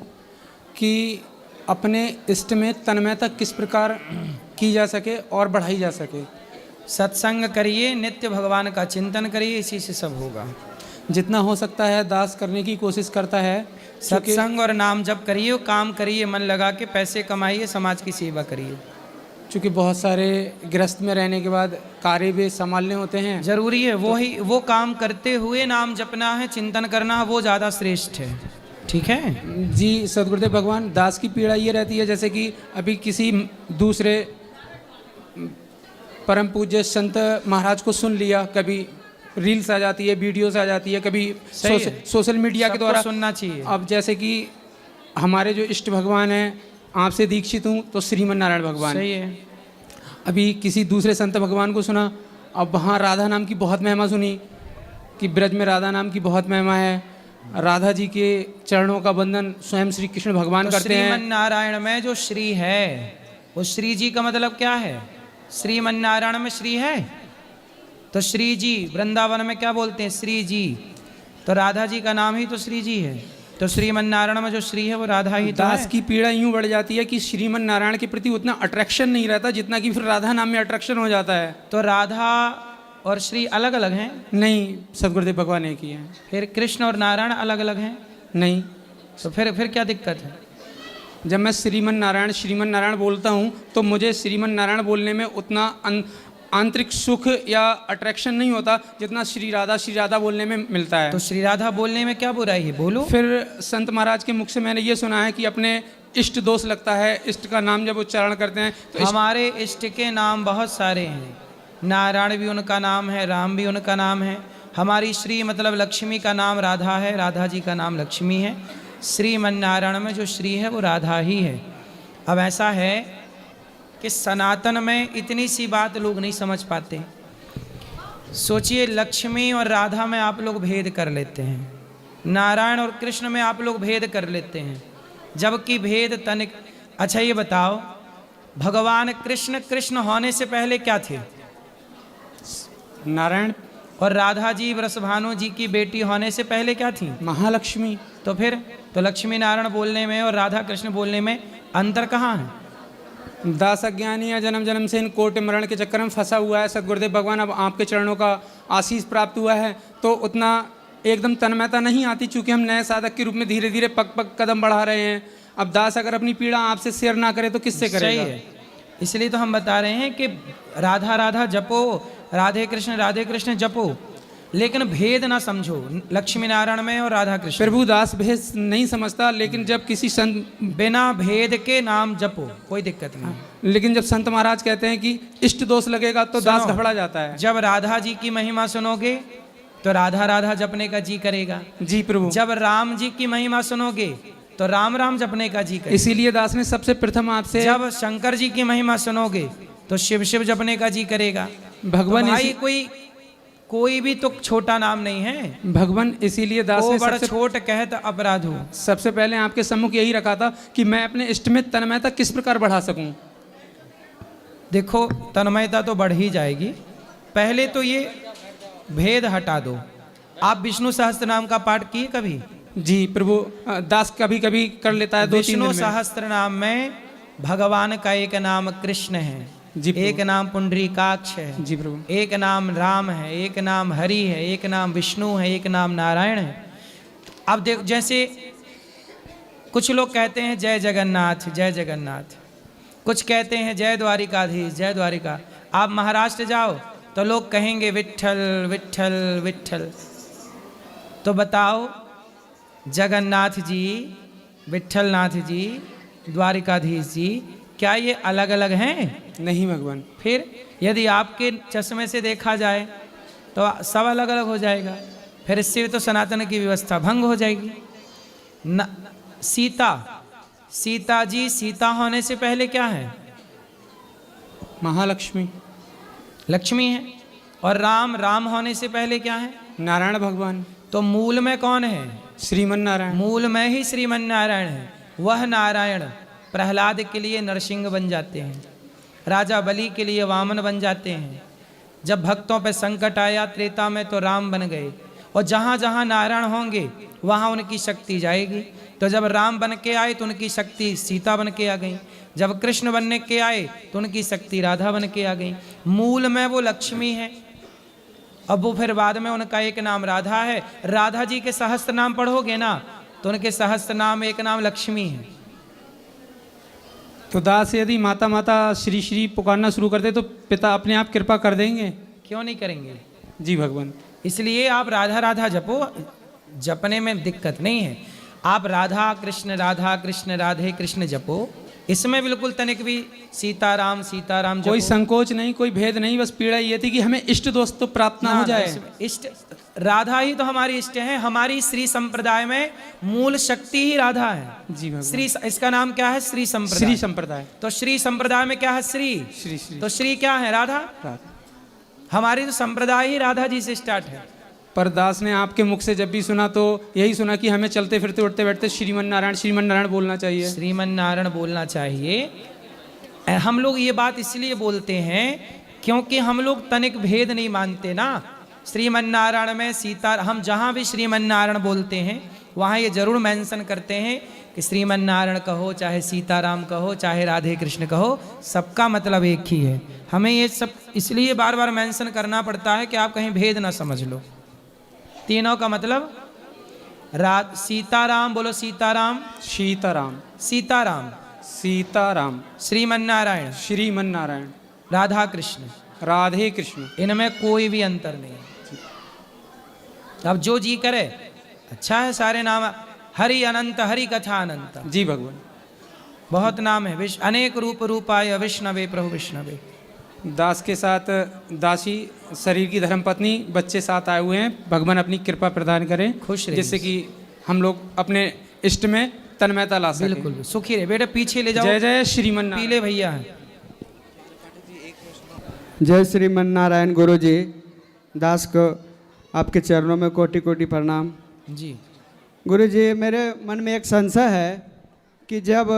कि अपने इष्ट में तन्मयता किस प्रकार की जा सके और बढ़ाई जा सके। सत्संग करिए, नित्य भगवान का चिंतन करिए, इसी से सब होगा। जितना हो सकता है दास करने की कोशिश करता है। सत्संग और नाम जप करिए, काम करिए, मन लगा के पैसे कमाइए, समाज की सेवा करिए। क्योंकि बहुत सारे गृहस्थ में रहने के बाद कार्य भी संभालने होते हैं। जरूरी है वो काम करते हुए नाम जपना है, चिंतन करना है, वो ज़्यादा श्रेष्ठ है। ठीक है जी सदगुरुदेव भगवान। दास की पीड़ा ये रहती है जैसे कि अभी किसी दूसरे परम पूज्य संत महाराज को सुन लिया, कभी रील्स आ जाती है, वीडियोस आ जाती है, कभी सोशल मीडिया के द्वारा सुनना चाहिए। अब जैसे कि हमारे जो इष्ट भगवान हैं, आपसे दीक्षित हूँ तो श्रीमन नारायण भगवान। सही है। अभी किसी दूसरे संत भगवान को सुना, अब वहाँ राधा नाम की बहुत महिमा सुनी कि ब्रज में राधा नाम की बहुत महिमा है। राधा जी के चरणों का बंधन स्वयं श्री कृष्ण भगवान करते हैं। श्रीमन नारायण में जो श्री है, वो श्री जी का मतलब क्या है? श्रीमन नारायण में श्री है तो श्री जी। वृंदावन में क्या बोलते हैं? श्री जी। तो राधा जी का नाम ही तो श्री जी है, तो श्रीमन नारायण में जो श्री है वो राधा ही तो दास है। की पीड़ा यूं बढ़ जाती है कि श्रीमन नारायण के प्रति उतना अट्रैक्शन नहीं रहता जितना कि फिर राधा नाम में अट्रैक्शन हो जाता है। तो राधा और श्री अलग अलग हैं? नहीं, सदगुरुदेव भगवान एक ही हैं। फिर कृष्ण और नारायण अलग अलग हैं? नहीं। तो फिर क्या दिक्कत है? जब मैं श्रीमन नारायण बोलता हूँ तो मुझे श्रीमन नारायण बोलने में उतना आंतरिक सुख या अट्रैक्शन नहीं होता जितना श्री राधा बोलने में मिलता है। तो श्री राधा बोलने में क्या बुराई है? बोलो। फिर संत महाराज के मुख से मैंने ये सुना है कि अपने इष्ट दोष लगता है, इष्ट का नाम जब उच्चारण करते हैं तो हमारे इष्ट के नाम बहुत सारे हैं। नारायण भी उनका नाम है, राम भी उनका नाम है। हमारी श्री मतलब लक्ष्मी का नाम राधा है, राधा जी का नाम लक्ष्मी है। श्रीमन नारायण में जो श्री है वो राधा ही है। अब ऐसा है कि सनातन में इतनी सी बात लोग नहीं समझ पाते। सोचिए, लक्ष्मी और राधा में आप लोग भेद कर लेते हैं, नारायण और कृष्ण में आप लोग भेद कर लेते हैं, जबकि भेद तनिक। अच्छा ये बताओ, भगवान कृष्ण होने से पहले क्या थे? नारायण। और राधा जी वृषभानु जी की बेटी होने से पहले क्या थी? महालक्ष्मी। तो फिर तो लक्ष्मी नारायण बोलने में और राधा कृष्ण बोलने में अंतर कहाँ है? दास अज्ञानी या जन्म जन्म से इन कोटि मरण के चक्कर में फंसा हुआ है। सदगुरुदेव भगवान, अब आपके चरणों का आशीष प्राप्त हुआ है तो उतना एकदम तन्मयता नहीं आती, चूँकि हम नए साधक के रूप में धीरे धीरे पग कदम बढ़ा रहे हैं। अब दास अगर अपनी पीड़ा आपसे शेयर ना करे तो किससे करेगा? सही है। इसलिए तो हम बता रहे हैं कि राधा राधा जपो, राधे कृष्ण जपो, लेकिन भेद ना समझो लक्ष्मी नारायण में और राधा कृष्ण। प्रभु दास भेद नहीं समझता, लेकिन जब किसी संत बिना भेद के नाम जपो कोई दिक्कत नहीं। लेकिन जब संत महाराज कहते हैं कि इष्ट दोष लगेगा तो दास घबरा जाता है। जब राधा जी की महिमा सुनोगे तो राधा राधा जपने का जी करेगा। जी प्रभु। जब राम जी की महिमा सुनोगे तो राम राम जपने का जी करेगा। इसीलिए दास ने सबसे प्रथम आपसे, जब शंकर जी की महिमा सुनोगे तो शिव शिव जपने का जी करेगा। भगवान तो भाई कोई भी तो छोटा नाम नहीं है भगवान। इसीलिए दास ने बड़ा छोट कहत अपराध हो। सबसे पहले आपके सम्मुख यही रखा था कि मैं अपने इष्ट में तन्मयता किस प्रकार बढ़ा सकूं। देखो, तन्मयता तो बढ़ ही जाएगी। पहले तो ये भेद हटा दो। आप विष्णु सहस्त्र नाम का पाठ किए कभी? जी प्रभु, दास कभी कभी कर लेता है। विष्णु सहस्त्र नाम में भगवान का एक नाम कृष्ण है, एक नाम पुंडरीकाक्ष है, जी प्रभु, एक नाम राम है, एक नाम हरि है, एक नाम विष्णु है, एक नाम नारायण है। अब देख, जैसे कुछ लोग कहते हैं जय जगन्नाथ जय जगन्नाथ, कुछ कहते हैं जय द्वारिकाधीश जय द्वारिका। आप महाराष्ट्र जाओ तो लोग कहेंगे विट्ठल विट्ठल विट्ठल। तो बताओ, जगन्नाथ जी, विट्ठलनाथ जी, द्वारिकाधीश जी, क्या ये अलग अलग हैं? नहीं भगवान। फिर यदि आपके चश्मे से देखा जाए तो सब अलग अलग हो जाएगा, फिर इससे तो सनातन की व्यवस्था भंग हो जाएगी। न, सीता जी सीता होने से पहले क्या है? महालक्ष्मी, लक्ष्मी है। और राम होने से पहले क्या है? नारायण भगवान। तो मूल में कौन है? श्रीमन नारायण। मूल में ही श्रीमन नारायण है। वह नारायण प्रहलाद के लिए नरसिंह बन जाते हैं, राजा बलि के लिए वामन बन जाते हैं। जब भक्तों पर संकट आया त्रेता में तो राम बन गए, और जहाँ जहाँ नारायण होंगे वहाँ उनकी शक्ति जाएगी। तो जब राम बन के आए तो उनकी शक्ति सीता बन के आ गई, जब कृष्ण बनने के आए तो उनकी शक्ति राधा बन के आ गई। मूल में वो लक्ष्मी है, अब वो फिर बाद में उनका एक नाम राधा है। राधा जी के सहस्त्र नाम पढ़ोगे ना तो उनके सहस्त्र नाम एक नाम लक्ष्मी है। तो दास यदि माता माता श्री श्री पुकारना शुरू कर दे तो पिता अपने आप कृपा कर देंगे? क्यों नहीं करेंगे? जी भगवान। इसलिए आप राधा राधा जपो, जपने में दिक्कत नहीं है। आप राधा कृष्ण राधे कृष्ण जपो, इसमें बिल्कुल तनिक भी सीताराम सीताराम कोई संकोच नहीं, कोई भेद नहीं, बस पीड़ा ये थी कि हमें इष्ट दोस्त तो प्राप्त ना हो जाए। इष्ट राधा ही तो हमारी इष्ट है। हमारी श्री संप्रदाय में मूल शक्ति ही राधा है। जी भगवान। श्री, इसका नाम क्या है? श्री संप्रदाय। श्री संप्रदाय। तो श्री संप्रदाय में क्या है? श्री। तो श्री क्या है? राधा। हमारी तो संप्रदाय ही राधा जी से स्टार्ट है। पर दास ने आपके मुख से जब भी सुना तो यही सुना कि हमें चलते फिरते उठते बैठते श्रीमन नारायण बोलना चाहिए। श्रीमन नारायण बोलना चाहिए। हम लोग ये बात इसलिए बोलते हैं क्योंकि हम लोग तनिक भेद नहीं मानते ना। श्रीमन नारायण में सीता, हम जहाँ भी श्रीमन नारायण बोलते हैं वहाँ ये जरूर मेंशन करते हैं कि श्रीमन नारायण कहो, चाहे सीताराम कहो, चाहे राधे कृष्ण कहो, सबका मतलब एक ही है। हमें ये सब इसलिए बार बार मेंशन करना पड़ता है कि आप कहीं भेद ना समझ लो। तीनों का मतलब सीताराम बोलो, सीताराम सीताराम, श्रीमन नारायण, राधा कृष्ण, इनमें कोई भी अंतर नहीं। अब जो जी करे अच्छा है, सारे नाम हरि अनंत, हरि कथा अनंत। जी भगवान। बहुत नाम है। अनेक रूप रूपाय विष्णवे प्रभु विष्णवे। दास के साथ दासी, शरीर की धर्मपत्नी, बच्चे साथ आए हुए हैं। भगवान अपनी कृपा प्रदान करें, खुश रहे, जिससे कि हम लोग अपने इष्ट में तन्मयता ला सकें। बिल्कुल सुखी रहे। बेटा पीछे ले जाओ। जय जय श्रीमन नारायण। पीले भैया हैं। जय श्रीमन नारायण। गुरु जी, दास को आपके चरणों में कोटि कोटि प्रणाम। जी गुरु जी, मेरे मन में एक संशय है कि जब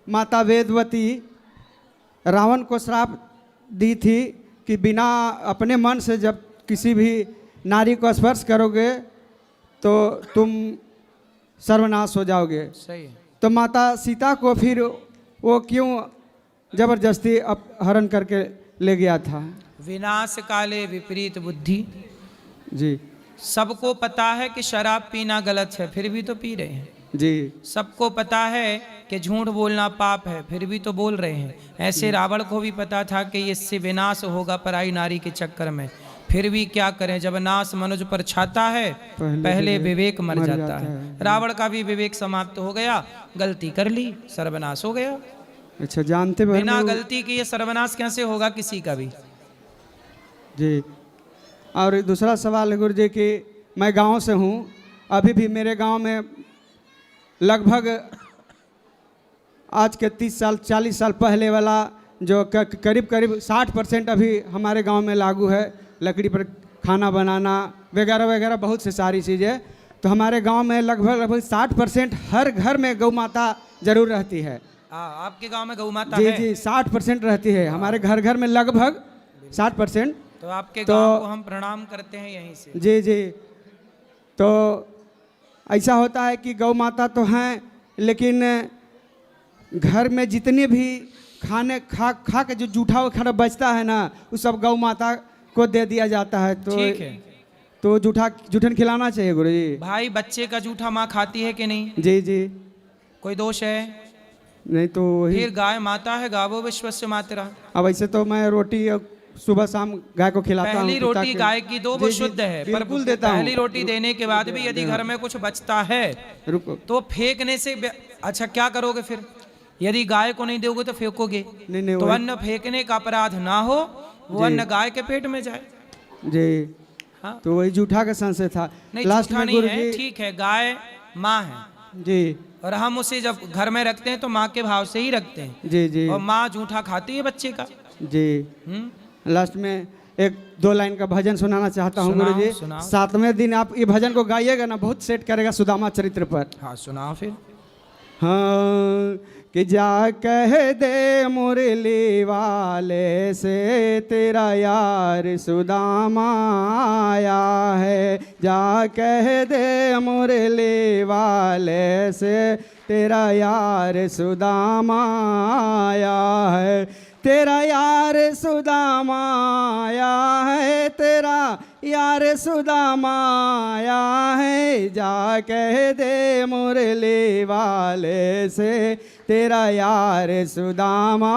माता वेदवती रावण को श्राप दी थी कि बिना अपने मन से जब किसी भी नारी को स्पर्श करोगे तो तुम सर्वनाश हो जाओगे। सही है। तो माता सीता को फिर वो क्यों जबरदस्ती अपहरण करके ले गया था? विनाश काले विपरीत बुद्धि। जी। सबको पता है कि शराब पीना गलत है, फिर भी तो पी रहे हैं। जी। सबको पता है कि झूठ बोलना पाप है, फिर भी तो बोल रहे हैं। ऐसे रावण को भी पता था कि इससे विनाश होगा पराई नारी के चक्कर में, फिर भी क्या करें। जब नाश मनुज पर छाता है पहले विवेक मर जाता है। रावण का भी विवेक समाप्त हो गया, गलती कर ली, सर्वनाश हो गया। अच्छा, जानते बिना गलती के ये सर्वनाश कैसे होगा किसी का भी। जी। और दूसरा सवाल है गुरु जी कि मैं गांव से हूँ, अभी भी मेरे गांव में लगभग आज के 30 साल 40 साल पहले वाला जो करीब 60% अभी हमारे गांव में लागू है। लकड़ी पर खाना बनाना वगैरह वगैरह बहुत से सारी चीज़ें। तो हमारे गांव में लगभग 60% हर घर में गौ माता जरूर रहती है। आपके गांव में गौ माता जी है? जी 60% रहती है हमारे घर घर में, लगभग 60%। तो आपके गांव को हम प्रणाम करते हैं यहीं से। जी जी। तो ऐसा होता है कि गौ माता तो हैं, लेकिन घर में जितने भी खाने खा के जो जूठा खाना बचता है ना, वो सब गौ माता को दे दिया जाता है। तो ठीक है, तो जूठन खिलाना चाहिए गुरु जी। भाई बच्चे का जूठा माँ खाती है कि नहीं? जी जी। कोई दोष है? नहीं तो वही। फिर गाय माता है, गावो विश्वस्य मातरा। अब ऐसे तो मैं रोटी सुबह शाम गाय को खिलाता हूँ। पहली रोटी गाय की दो वो शुद्ध है, पर पहली रोटी देने के बाद भी यदि घर में कुछ बचता है रुको तो फेंकने से अच्छा क्या करोगे फिर? यदि गाय को नहीं दोगे तो फेंकोगे, नहीं तो अन्न फेंकने का अपराध ना हो, वो अन्न गाय के पेट में जाए। जी हाँ। तो वही जूठा का संशय था। नहीं, लास्ट झूठा में नहीं गुरु है, जी ठीक है, गाय माँ है जी, और हम उसे जब घर में रखते हैं तो माँ के भाव से ही रखते हैं। जी जी और माँ जूठा खाती है बच्चे का। जी। लास्ट में एक 2 लाइन का भजन सुनाना चाहता हूँ गुरु जी। सुनाओ। 7वें दिन आप ये भजन को गाइएगा ना, बहुत सेट करेगा सुदामा चरित्र पर। हाँ सुनाओ फिर। हाँ कि जा कह दे मुरली वाले से तेरा यार सुदामा आया है, जा कह दे मुरली वाले से तेरा यार सुदामा आया है, तेरा यार सुदामा आया है, तेरा यार सुदामा आया है, जा कह दे मुरली वाले से तेरा यार सुदामा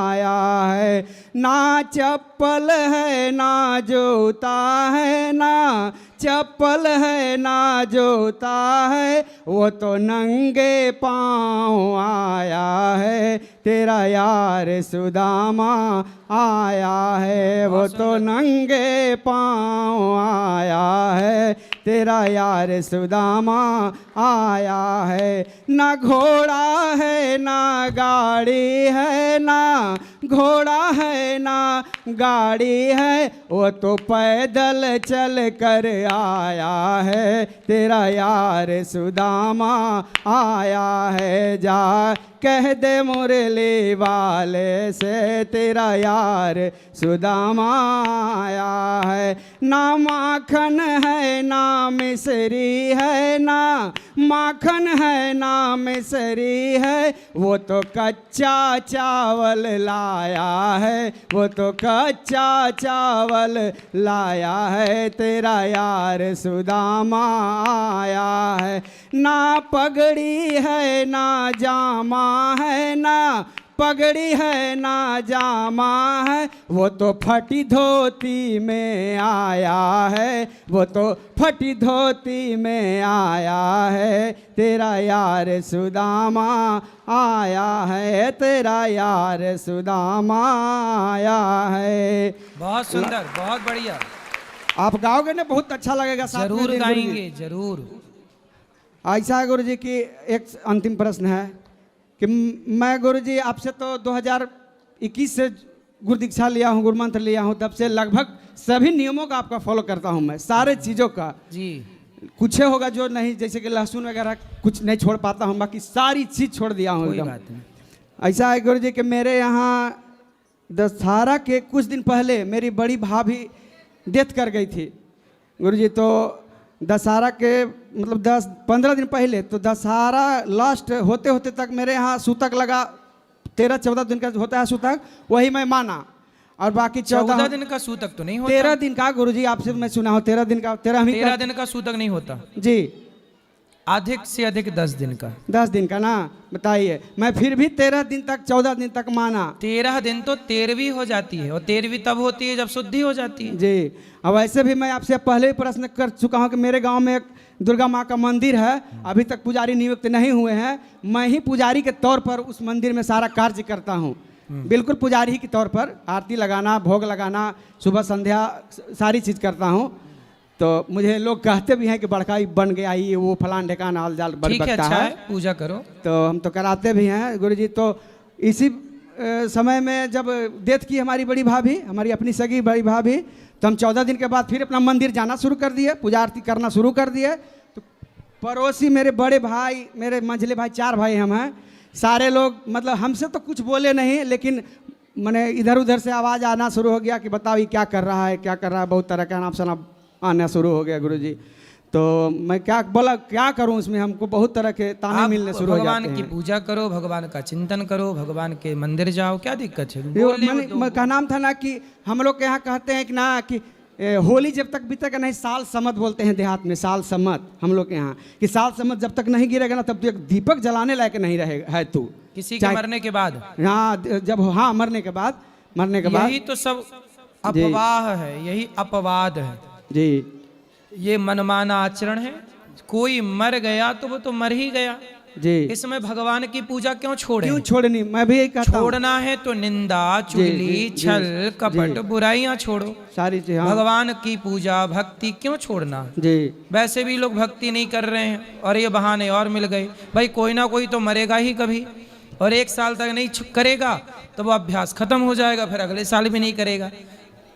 आया है, ना चप्पल है ना जूता है, ना चप्पल है ना जूता है, वो तो नंगे पाँव आया है, तेरा यार सुदामा आया है, वो तो नंगे पाँव आया है, तेरा यार सुदामा आया है, ना घोड़ा है ना गाड़ी है, ना घोड़ा है ना गाड़ी है, वो तो पैदल चल कर आया है, तेरा यार सुदामा आया है, जा कह दे मुरली वाले से तेरा यार सुदामा आया है, ना माखन है ना मिसरी है, ना माखन है ना मिसरी है, वो तो कच्चा चावल लाया है, वो तो कच्चा चावल लाया है, तेरा यार सुदामा आया है, ना पगड़ी है ना जामा है, ना पगड़ी है ना जामा है, वो तो फटी धोती में आया है, वो तो फटी धोती में आया है, तेरा यार सुदामा आया है, तेरा यार सुदामा आया है। बहुत सुंदर, बहुत बढ़िया। आप गाओगे ना, बहुत अच्छा लगेगा। जरूर गाएंगे, जरूर। ऐसा है गुरु जी की एक अंतिम प्रश्न है कि मैं गुरु जी आपसे तो 2021 से गुरु दीक्षा लिया हूँ, गुरु मंत्र लिया हूँ, तब से लगभग सभी नियमों का आपका फॉलो करता हूँ मैं, सारे चीज़ों का जी। कुछ होगा जो नहीं, जैसे कि लहसुन वगैरह कुछ नहीं छोड़ पाता हूँ, बाकी सारी चीज़ छोड़ दिया हूँ एकदम। ऐसा है गुरु जी कि मेरे यहाँ दशहरा के कुछ दिन पहले मेरी बड़ी भाभी डेथ कर गई थी गुरु जी। तो दशहरा के मतलब 10-15 दिन पहले, तो दशहरा लास्ट होते होते तक मेरे यहाँ सूतक लगा, 13-14 दिन का होता है सूतक, वही मैं माना। और बाकी 14 दिन का सूतक तो नहीं होता। 13 दिन का गुरुजी, आपसे मैं सुना हूँ 13 दिन का। 13 दिन का सूतक नहीं होता जी, अधिक से अधिक 10 दिन का। 10 दिन का ना, बताइए। मैं फिर भी 13 दिन तक 14 दिन तक माना। 13 दिन तो 13वीं हो जाती है, और 13वीं तब होती है जब शुद्धि हो जाती है जी। अब ऐसे भी मैं आपसे पहले ही प्रश्न कर चुका हूँ कि मेरे गांव में एक दुर्गा माँ का मंदिर है, अभी तक पुजारी नियुक्त नहीं हुए हैं। मैं ही पुजारी के तौर पर उस मंदिर में सारा कार्य करता हूँ, बिल्कुल पुजारी के तौर पर। आरती लगाना, भोग लगाना, सुबह संध्या सारी चीज़ करता हूँ। तो मुझे लोग कहते भी हैं कि बड़का बन गया, ये वो फलान ढेकान आल जाल बन ठीक है, सकता अच्छा है, पूजा करो। तो हम तो कराते भी हैं गुरुजी। तो इसी समय में जब डेथ की हमारी बड़ी भाभी, हमारी अपनी सगी बड़ी भाभी, तो हम 14 दिन के बाद फिर अपना मंदिर जाना शुरू कर दिए, पूजा आरती करना शुरू कर दिए। तो पड़ोसी मेरे बड़े भाई, मेरे मंझले भाई, 4 भाई हम हैं, सारे लोग मतलब हमसे तो कुछ बोले नहीं, लेकिन मैंने इधर उधर से आवाज़ आना शुरू हो गया कि बताओ ये क्या कर रहा है, क्या कर रहा है, बहुत तरह का नाम सुना आना शुरू हो गया गुरुजी। तो मैं क्या बोला, क्या करूं इसमें, हमको बहुत तरह के ताने मिलने शुरू हो जाते हैं। भगवान की पूजा करो, भगवान का चिंतन करो, भगवान के मंदिर जाओ, क्या दिक्कत है? मैंने का नाम था ना कि हम लोग के यहाँ कहते हैं कि ना कि होली जब तक बीतेगा नहीं, साल समत बोलते हैं देहात में, साल समत हम लोग के यहाँ, कि साल समत जब तक नहीं गिरेगा ना, तब तक दीपक जलाने लायक नहीं रहेगा है तू, किसी के मरने के बाद। हाँ, जब हाँ मरने के बाद, मरने के बाद। यही तो सब अफवाह है, यही अपवाद है जी। ये मनमाना आचरण है। कोई मर गया तो वो तो मर ही गया, जी। इस समय भगवान की पूजा क्यों छोड़े? क्यों छोड़नी? मैं भी यही कहता हूं। छोड़ना है तो निंदा, चुगली, छल, कपट, बुराइयां छोड़ो। सारी चीज। हाँ। भगवान की पूजा भक्ति क्यों छोड़ना? जी। वैसे भी लोग भक्ति नहीं कर रहे हैं और ये बहाने और मिल गए। भाई कोई ना कोई तो मरेगा ही कभी, और 1 साल तक नहीं करेगा तो वो अभ्यास खत्म हो जाएगा, फिर अगले साल भी नहीं करेगा।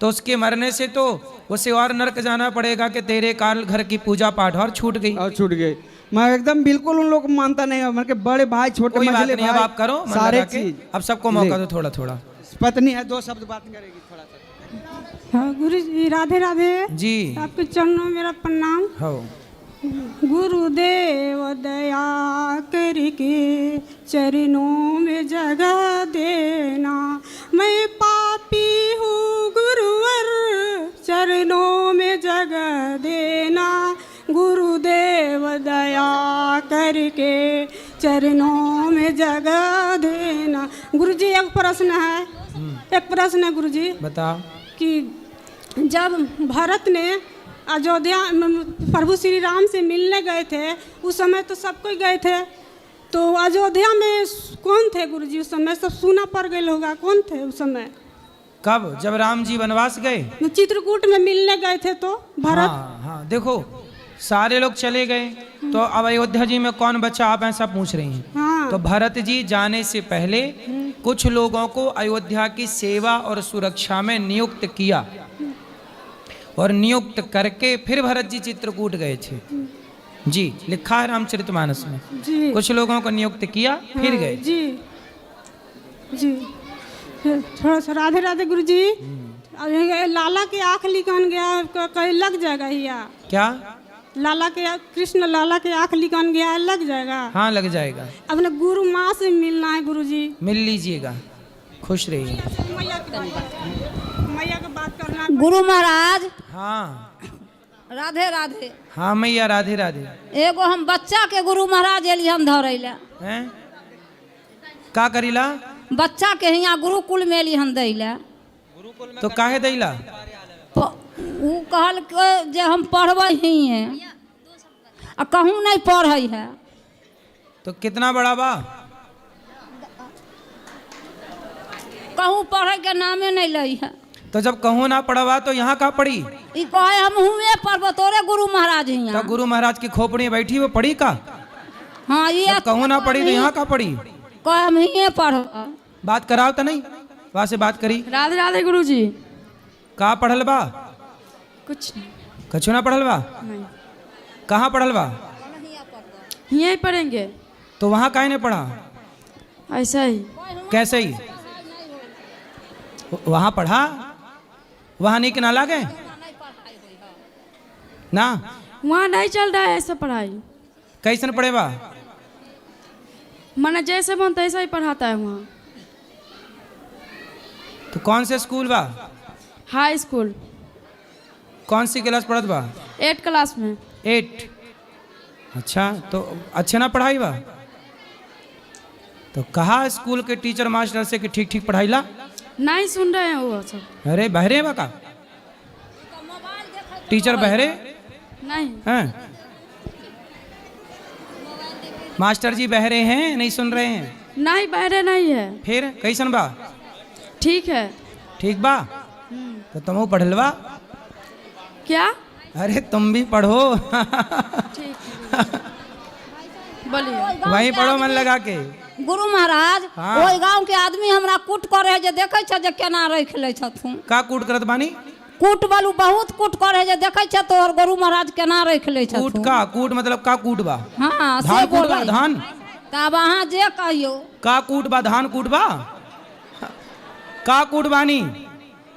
तो उसके मरने से तो उसे और नरक जाना पड़ेगा कि तेरे कारण घर की पूजा पाठ और छूट गई। और छूट गई। मैं एकदम बिल्कुल उन लोग को मानता नहीं हूँ। मेरे बड़े भाई, छोटे कोई बात मझले नहीं, अब भाई, आप करो मन सारे लगा के। चीज। अब सबको मौका दो थोड़ा थोड़ा। पत्नी है, 2 शब्द बात करेगी थोड़ा सा। हाँ गुरु जी, राधे राधे जी। आपके चरणों में मेरा प्रणाम। हो। गुरुदेव दया करके चरणों में जगह देना, मैं पापी हूँ गुरुवर चरणों में जगह देना, गुरुदेव दया करके चरणों में जगह देना। गुरुजी एक प्रश्न है, एक प्रश्न है गुरुजी। बताओ। कि जब भरत ने अयोध्या प्रभु श्री राम से मिलने गए थे, उस समय तो सब कोई गए थे, तो अयोध्या में कौन थे गुरुजी उस समय? सब सूना पड़ गए होगा, कौन थे उस समय? कब? जब राम जी वनवास गए, चित्रकूट में मिलने गए थे तो भरत। हाँ, देखो सारे लोग चले गए तो अब अयोध्या जी में कौन बचा, आप ऐसा पूछ रही हैं। हाँ। तो भरत जी जाने से पहले कुछ लोगों को अयोध्या की सेवा और सुरक्षा में नियुक्त किया, और नियुक्त करके फिर भरत जी चित्रकूट गए थे। जी, लिखा है रामचरितमानस में। जी। कुछ लोगों को नियुक्त किया फिर हाँ, गए। जी जी। थोड़ा सा राधे राधे गुरु जी। लाला के आँख लिखन गया, कहीं लग जाएगा या क्या? लाला के, कृष्ण लाला के आँख लिखन गया, लग जाएगा? हाँ लग जाएगा। अपने गुरु माँ से मिलना है गुरु जी। मिल लीजिएगा, खुश रहिए। मैया की बात करना। गुरु महाराज। हाँ राधे राधे। हाँ मैया राधे राधे। एगो हम बच्चा के गुरु महाराज एलिहन धरैला। हैं? का करीला? बच्चा के यहाँ गुरुकुल में एलिहन दैला। तो काहे दैला? वो कहल के जे हम पढ़बै ही हैं, आ कहूँ नहीं पढ़ै है। तो कितना बड़ा बा? कहूँ पढ़े के नामे नहीं लई है। तो जब कहूँ ना पढ़वा तो यहाँ का पढ़ी? ई कहे हम हुए पढ़ब, तोरे गुरु महाराज ही तो गुरु महाराज की खोपड़ी बैठी वो पढ़ी का? हाँ ये कहूँ ना पढ़ी तो यहाँ का पढ़ी? कहे हम ही पढ़ब। बात कराओ तो नहीं, वहाँ से बात करी। राधे राधे गुरु जी। का पढ़ल बा? कुछ नहीं। कछु ना पढ़ल बा? नहीं। कहाँ पढ़ल बा? यहीं पढ़ेंगे। तो वहाँ काहे ने पढ़ा? ऐसा ही। कैसे ही? वहाँ पढ़ा, वहाँ नहीं ना लागे ना? वहाँ नहीं चल रहा है ऐसा पढ़ाई। कैसन पढ़े बा? माना जैसे मन तैसा ही पढ़ाता है वहाँ। तो कौन से स्कूल बा? High school. कौन सी क्लास पढ़त बा? 8 क्लास में। 8। अच्छा, तो अच्छे ना पढ़ाई बा? तो कहा स्कूल के टीचर मास्टर से कि ठीक ठीक पढ़ाई ला? नहीं सुन रहे हैं वो सब। अरे बहरे बा का? टीचर बहरे नहीं हैं? मास्टर जी बहरे हैं, नहीं सुन रहे हैं? नहीं बहरे नहीं है। फिर कैसन बा? ठीक है। ठीक बा? तो तुम पढ़लवा? क्या? अरे तुम भी पढ़ो। बोलिए। वहीं पढ़ो मन लगा के। गुरु महाराज, हाँ। ओई गांव के आदमी हमरा कूट करे जे देखे छ जे केना रख ले छथुन। का कूट करत बानी? कूट बालू बहुत कूट करे जे देखे छ तोर गुरु महाराज केना रख ले छथुन। कूट का? कूट मतलब का कूट बा? हां से धान कूट बा? बोल। धान तब अहाँ जे कहियो। का कूट बा? धान कूट बा? का कूट बानी?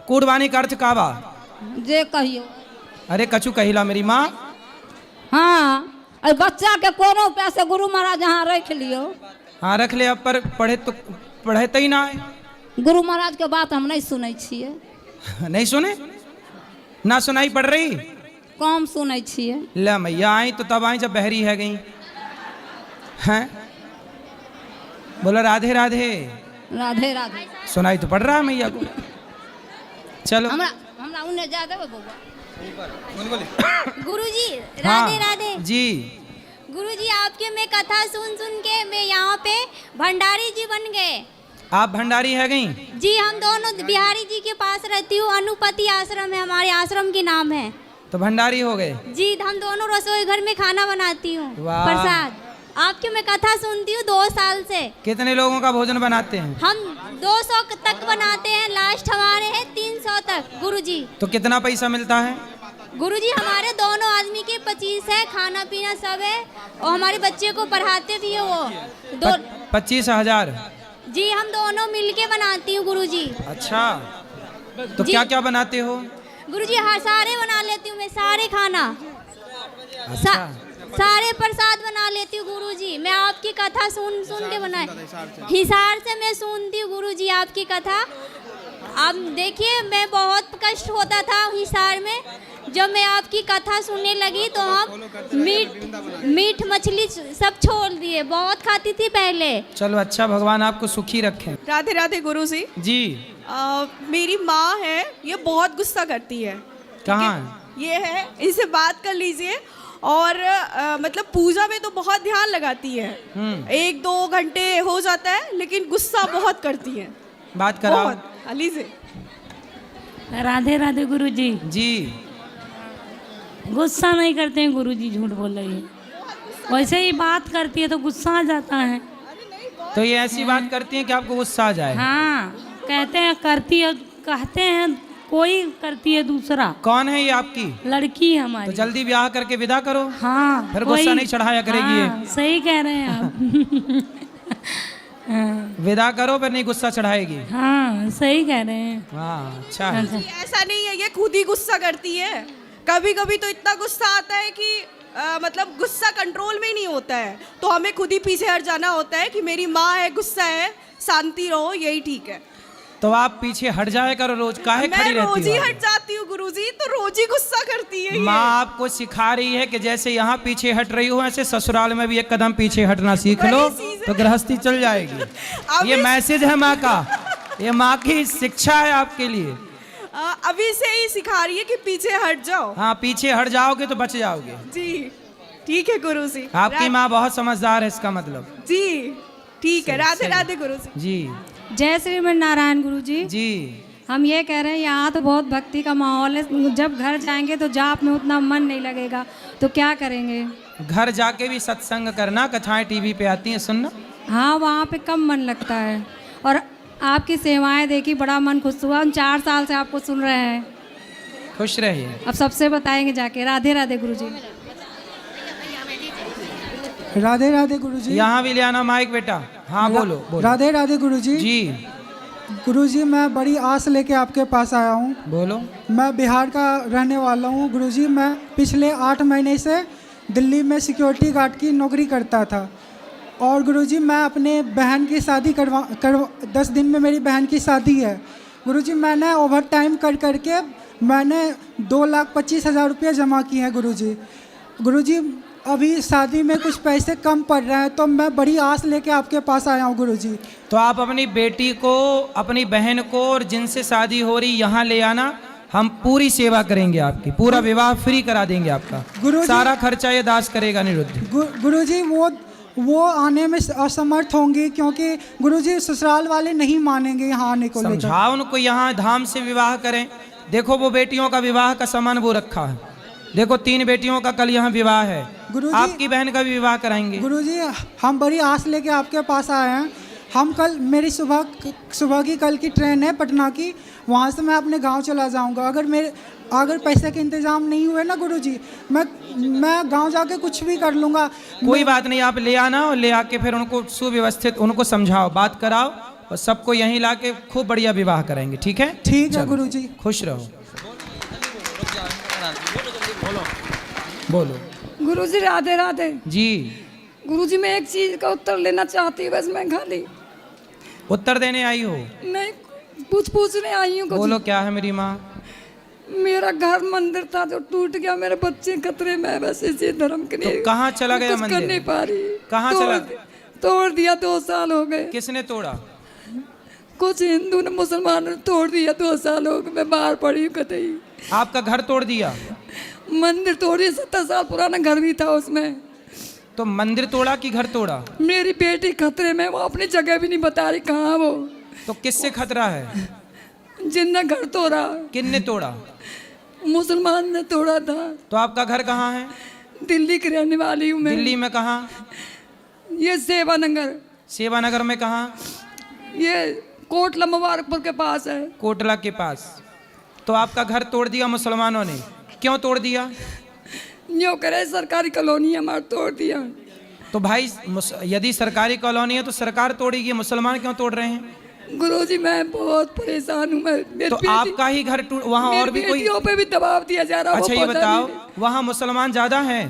कूट बानी का अर्थ का बा? जे कहियो। अरे कछु कहिला मेरी माँ। हाँ, अरे बच्चा के कोनो पैसे गुरु महाराज यहाँ रख लियो। हाँ रख ले, अब पर पढ़े तो पढ़े ही ना है। गुरु महाराज के बात हम नहीं सुनै छियै। नहीं सुने? ना सुनाई पड़ रही? कम सुनै छियै। ले मैया आई तो तब आई जब बहरी है गई हैं। बोलो राधे राधे। राधे राधे। सुनाई तो पड़ रहा है मैया को। चलो हमरा उन्ने जा देबे बउआ। गुरुजी हाँ, राधे राधे। जी। गुरुजी आपके मैं कथा सुन सुन के मैं यहाँ पे भंडारी जी बन गए। आप भंडारी है गई? जी हम दोनों बिहारी जी के पास रहती हूँ, अनुपति आश्रम है हमारे आश्रम की नाम है। तो भंडारी हो गए? जी हम दोनों रसोई घर में खाना बनाती हूँ, वाह। प्रसाद। आपकी मैं कथा सुनती हूँ 2 साल से। कितने लोगों का भोजन बनाते हैं? हम 200 तक बनाते हैं, लास्ट हमारे है 300 तक गुरुजी। तो कितना पैसा मिलता है? गुरुजी हमारे दोनों आदमी के 25 है, खाना पीना सब है, और हमारे बच्चे को पढ़ाते भी है वो 25,000। जी हम दोनों मिलके बनाती हूँ गुरुजी। अच्छा, तो जी। क्या क्या बनाते हो? गुरुजी हर सारे बना लेती हूँ मैं, सारे खाना अच्छा। सारे प्रसाद बना लेती हूँ गुरुजी। मैं आपकी कथा सुन सुन के बनाए, हिसार से मैं सुनती हूँ गुरुजी आपकी कथा। अब देखिए मैं बहुत कष्ट होता था हिसार में, जब मैं आपकी कथा सुनने लगी तो हम मीट मछली सब छोड़ दिए, बहुत खाती थी पहले। चलो अच्छा, भगवान आपको सुखी रखें। राधे राधे गुरुजी जी। मेरी माँ है, ये बहुत गुस्सा करती है। कहाँ? ये है, इनसे बात कर लीजिए। और मतलब पूजा में तो बहुत ध्यान लगाती है, 1-2 घंटे हो जाता है, लेकिन गुस्सा बहुत करती है। बात कराओ अली से। राधे राधे गुरुजी। जी। गुस्सा नहीं करते हैं गुरुजी, झूठ बोल रही है। वैसे ही बात करती है तो गुस्सा आ जाता है। तो ये ऐसी बात करती हैं कि आपको गुस्सा आ जाए? हाँ, कहते हैं करती है, कहते हैं कोई करती है दूसरा। कौन है ये आपकी? लड़की है हमारी। तो जल्दी ब्याह करके विदा करो। हाँ, फिर गुस्सा नहीं चढ़ाया करेगी। हाँ, सही कह रहे हैं आप। विदा करो, फिर नहीं गुस्सा चढ़ाएगी। हाँ सही कह रहे हैं। हाँ अच्छा है। ऐसा नहीं है, ये खुद ही गुस्सा करती है। कभी कभी तो इतना गुस्सा आता है कि मतलब गुस्सा कंट्रोल में नहीं होता है, तो हमें खुद ही पीछे हट जाना होता है कि मेरी माँ है, गुस्सा है, शांति रहो, यही ठीक है। तो आप पीछे हट जाया करो, रोज काहे खड़ी रहती हो? मैं रोज ही हट जाती हूँ गुरुजी, तो रोज ही गुस्सा करती है। माँ आपको सिखा रही है कि जैसे यहाँ पीछे हट रही हो, ऐसे ससुराल में भी एक कदम पीछे हटना सीख लो, तो गृहस्थी चल जाएगी। ये मैसेज है माँ का, ये माँ की शिक्षा है आपके लिए। अभी से ही सिखा रही है कि पीछे हट जाओ। हाँ, पीछे हट जाओगे तो बच जाओगे। जी ठीक है गुरुजी। आपकी माँ बहुत समझदार है, इसका मतलब। जी ठीक है। राधे राधे गुरुजी। जी। जय श्री नारायण गुरुजी। जी। हम ये कह रहे हैं यहाँ तो बहुत भक्ति का माहौल है, जब घर जाएंगे तो जाप में उतना मन नहीं लगेगा, तो क्या करेंगे? घर जाके भी सत्संग करना, कथाएं टीवी पे आती हैं सुनना। हाँ, वहाँ पे कम मन लगता है। और आपकी सेवाएं देखी, बड़ा मन खुश हुआ। हम 4 साल से आपको सुन रहे हैं। खुश रहिए। अब सबसे बताएंगे जाके। राधे राधे गुरुजी। राधे राधे गुरुजी। यहाँ भी ले आना माइक बेटा। हाँ बोलो, बोलो। राधे राधे गुरुजी। जी। गुरुजी मैं बड़ी आस लेके आपके पास आया हूँ। बोलो। मैं बिहार का रहने वाला हूँ गुरुजी। मैं पिछले 8 महीने से दिल्ली में सिक्योरिटी गार्ड की नौकरी करता था। और गुरुजी मैं अपने बहन की शादी 10 दिन में मेरी बहन की शादी है गुरुजी। मैंने ओवर टाइम करके मैंने 2,25,000 रुपये जमा किए हैं गुरुजी। गुरुजी अभी शादी में कुछ पैसे कम पड़ रहे हैं, तो मैं बड़ी आस लेके आपके पास आया हूँ गुरुजी। तो आप अपनी बेटी को, अपनी बहन को और जिनसे शादी हो रही यहाँ ले आना, हम पूरी सेवा करेंगे आपकी, पूरा विवाह फ्री करा देंगे आपका। सारा खर्चा ये दास करेगा निरुद्ध। गुरुजी वो आने में असमर्थ होंगी, क्योंकि गुरुजी ससुराल वाले नहीं मानेंगे यहाँ आने को। समझाओ उनको यहाँ धाम से विवाह करें। देखो वो बेटियों का विवाह का सामान वो रखा है, देखो 3 बेटियों का कल यहाँ विवाह है, आपकी बहन का भी विवाह कराएंगे। गुरुजी हम बड़ी आस लेके आपके पास आए हैं। हम कल, मेरी सुबह की कल की ट्रेन है पटना की, वहाँ से मैं अपने गांव चला जाऊंगा। अगर पैसे के इंतजाम नहीं हुए ना गुरुजी, मैं गांव जाके कुछ भी कर लूँगा। कोई बात नहीं, आप ले आना और ले आके फिर उनको सुव्यवस्थित उनको समझाओ, बात कराओ और सबको यहीं ला के खूब बढ़िया विवाह करेंगे। ठीक है? ठीक है गुरुजी। खुश रहो। बोलो। गुरुजी राधे राधे। जी। गुरुजी मैं एक चीज का उत्तर लेना चाहती हूँ, बस मैं खाली उत्तर देने आई हो? नहीं, पूछने आई हूँ। बोलो क्या है मेरी माँ? मेरा घर मंदिर था जो टूट गया, मेरे बच्चे खतरे में, बस इसी धर्म के लिए। तो कहाँ चला गया मंदिर? कर नहीं पा रही। कहाँ चला? तोड़ दिया, 2 साल हो गए। किसने तोड़ा? कुछ हिंदू ने, मुसलमानों ने तोड़ दिया। 2 साल हो गए, मैं बाहर पड़ी हूँ कतई। आपका घर तोड़ दिया? मंदिर तोड़ दिया, 70 साल पुराना घर भी था उसमें। तो मंदिर तोड़ा कि घर तोड़ा? मेरी बेटी खतरे में, वो अपनी जगह भी नहीं बता रही कहाँ वो। तो किससे खतरा है? जिनने घर तोड़ा। किसने तोड़ा? मुसलमान ने तोड़ा था। तो आपका घर कहाँ है? दिल्ली की रहने वाली हूँ मैं। दिल्ली में कहाँ? ये सेवानगर। सेवानगर में कहाँ? ये कोटला मुबारकपुर के पास है। कोटला के पास। तो आपका घर तोड़ दिया मुसलमानों ने, क्यों तोड़ दिया? यूँ करे सरकारी कॉलोनी हमारा तोड़ दिया। तो भाई यदि सरकारी कॉलोनी है तो सरकार तोड़ेगी, मुसलमान क्यों तोड़ रहे हैं? गुरुजी मैं बहुत परेशान हूँ। तो आपका ही घर टूट, वहाँ और भी कोई? पे भी दबाव दिया जा रहा है। अच्छा ये बताओ, वहाँ मुसलमान ज्यादा हैं?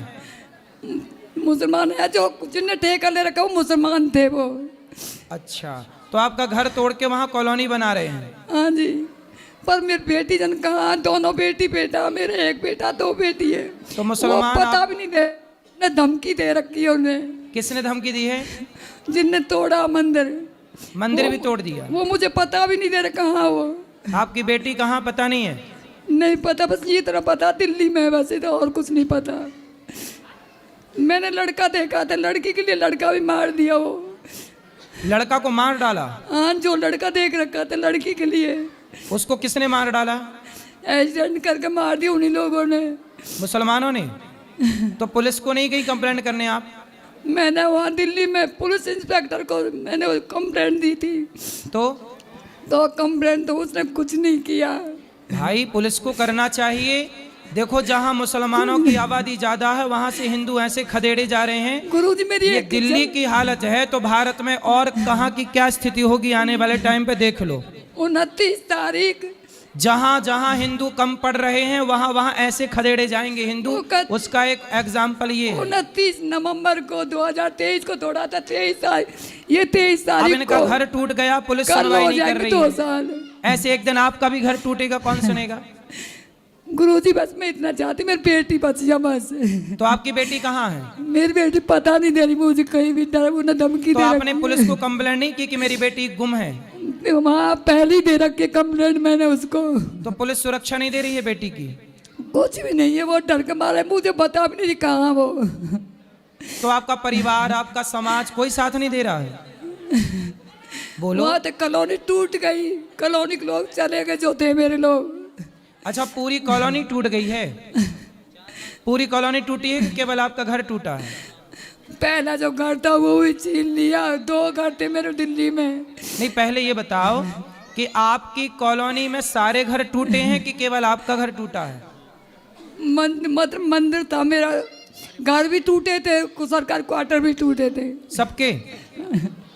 मुसलमान है, जो जिनने ठेका ले रखा वो मुसलमान थे वो। अच्छा, तो आपका घर तोड़ के वहाँ कॉलोनी बना रहे हैं? हाँ जी, पर मेरी बेटी जन कहाँ, दोनों बेटी बेटा, मेरे एक बेटा दो बेटी है। तो मुसलमान पता भी नहीं दे, ने धमकी दे रखी है उन्हें। किसने धमकी दी है? जिनने तोड़ा मंदिर। मंदिर भी तोड़ दिया? वो मुझे पता भी नहीं दे रहा कहाँ वो। आपकी बेटी कहाँ पता नहीं है? नहीं पता, बस ये तरह पता दिल्ली में, वैसे तो और कुछ नहीं पता। मैंने लड़का देखा था, लड़की के लिए लड़का भी मार दिया वो। लड़का को मार डाला? हाँ, जो लड़का देख रखा था लड़की के लिए। उसको किसने मार डाला? एक्सीडेंट करके मार दिया उन्हीं लोगों ने। मुसलमानों ने? तो पुलिस को नहीं गई कंप्लेंट करने आप? मैंने वहाँ दिल्ली में पुलिस इंस्पेक्टर को मैंने कंप्लेंट दी थी। तो कंप्लेंट तो उसने कुछ नहीं किया। भाई पुलिस को करना चाहिए। देखो जहाँ मुसलमानों की आबादी ज्यादा है वहाँ से हिंदू ऐसे खदेड़े जा रहे हैं। गुरुजी मेरी ये दिल्ली की हालत है तो भारत में और कहाँ की क्या स्थिति होगी आने वाले टाइम पे देख लो। 29 तारीख जहाँ जहाँ हिंदू कम पड़ रहे हैं वहाँ वहाँ ऐसे खदेड़े जाएंगे हिंदू। उसका एक एग्जाम्पल ये है। 29 नवंबर को 2023 को तोड़ा था। 23 तारीख अब इनका घर टूट गया, पुलिस सुनवाई नहीं कर रही 2 साल। ऐसे एक दिन आपका भी घर टूटेगा, कौन सुनेगा? गुरुजी बस मैं इतना चाहती मेरी बेटी बच जाए बस। तो आपकी बेटी कहाँ है? मेरी बेटी पता नहीं दे रही मुझे कहीं भी, उन्हें धमकी दे। आपने पुलिस को कंप्लेंट नहीं की कि मेरी बेटी गुम है? वहाँ पहले ही दे रखी कंप्लेंट मैंने उसको। तो पुलिस सुरक्षा नहीं दे रही है बेटी की? कुछ भी नहीं है, वो डर के मारे मुझे बता भी नहीं कहाँ वो। तो आपका परिवार, आपका समाज कोई साथ नहीं दे रहा है? बोलो। वहाँ तो कॉलोनी टूट गई, कॉलोनी के लोग चले गए जो थे मेरे लोग। अच्छा, पूरी कॉलोनी टूट गई है? पूरी कॉलोनी टूटी है कि केवल आपका घर टूटा है? पहला जो घर था वो भी छीन लिया। 2 घर थे मेरे दिल्ली में। नहीं, पहले ये बताओ कि आपकी कॉलोनी में सारे घर टूटे हैं कि केवल आपका घर टूटा है? मंदिर था मेरा, घर भी टूटे थे, सरकारी क्वार्टर भी टूटे थे। सबके?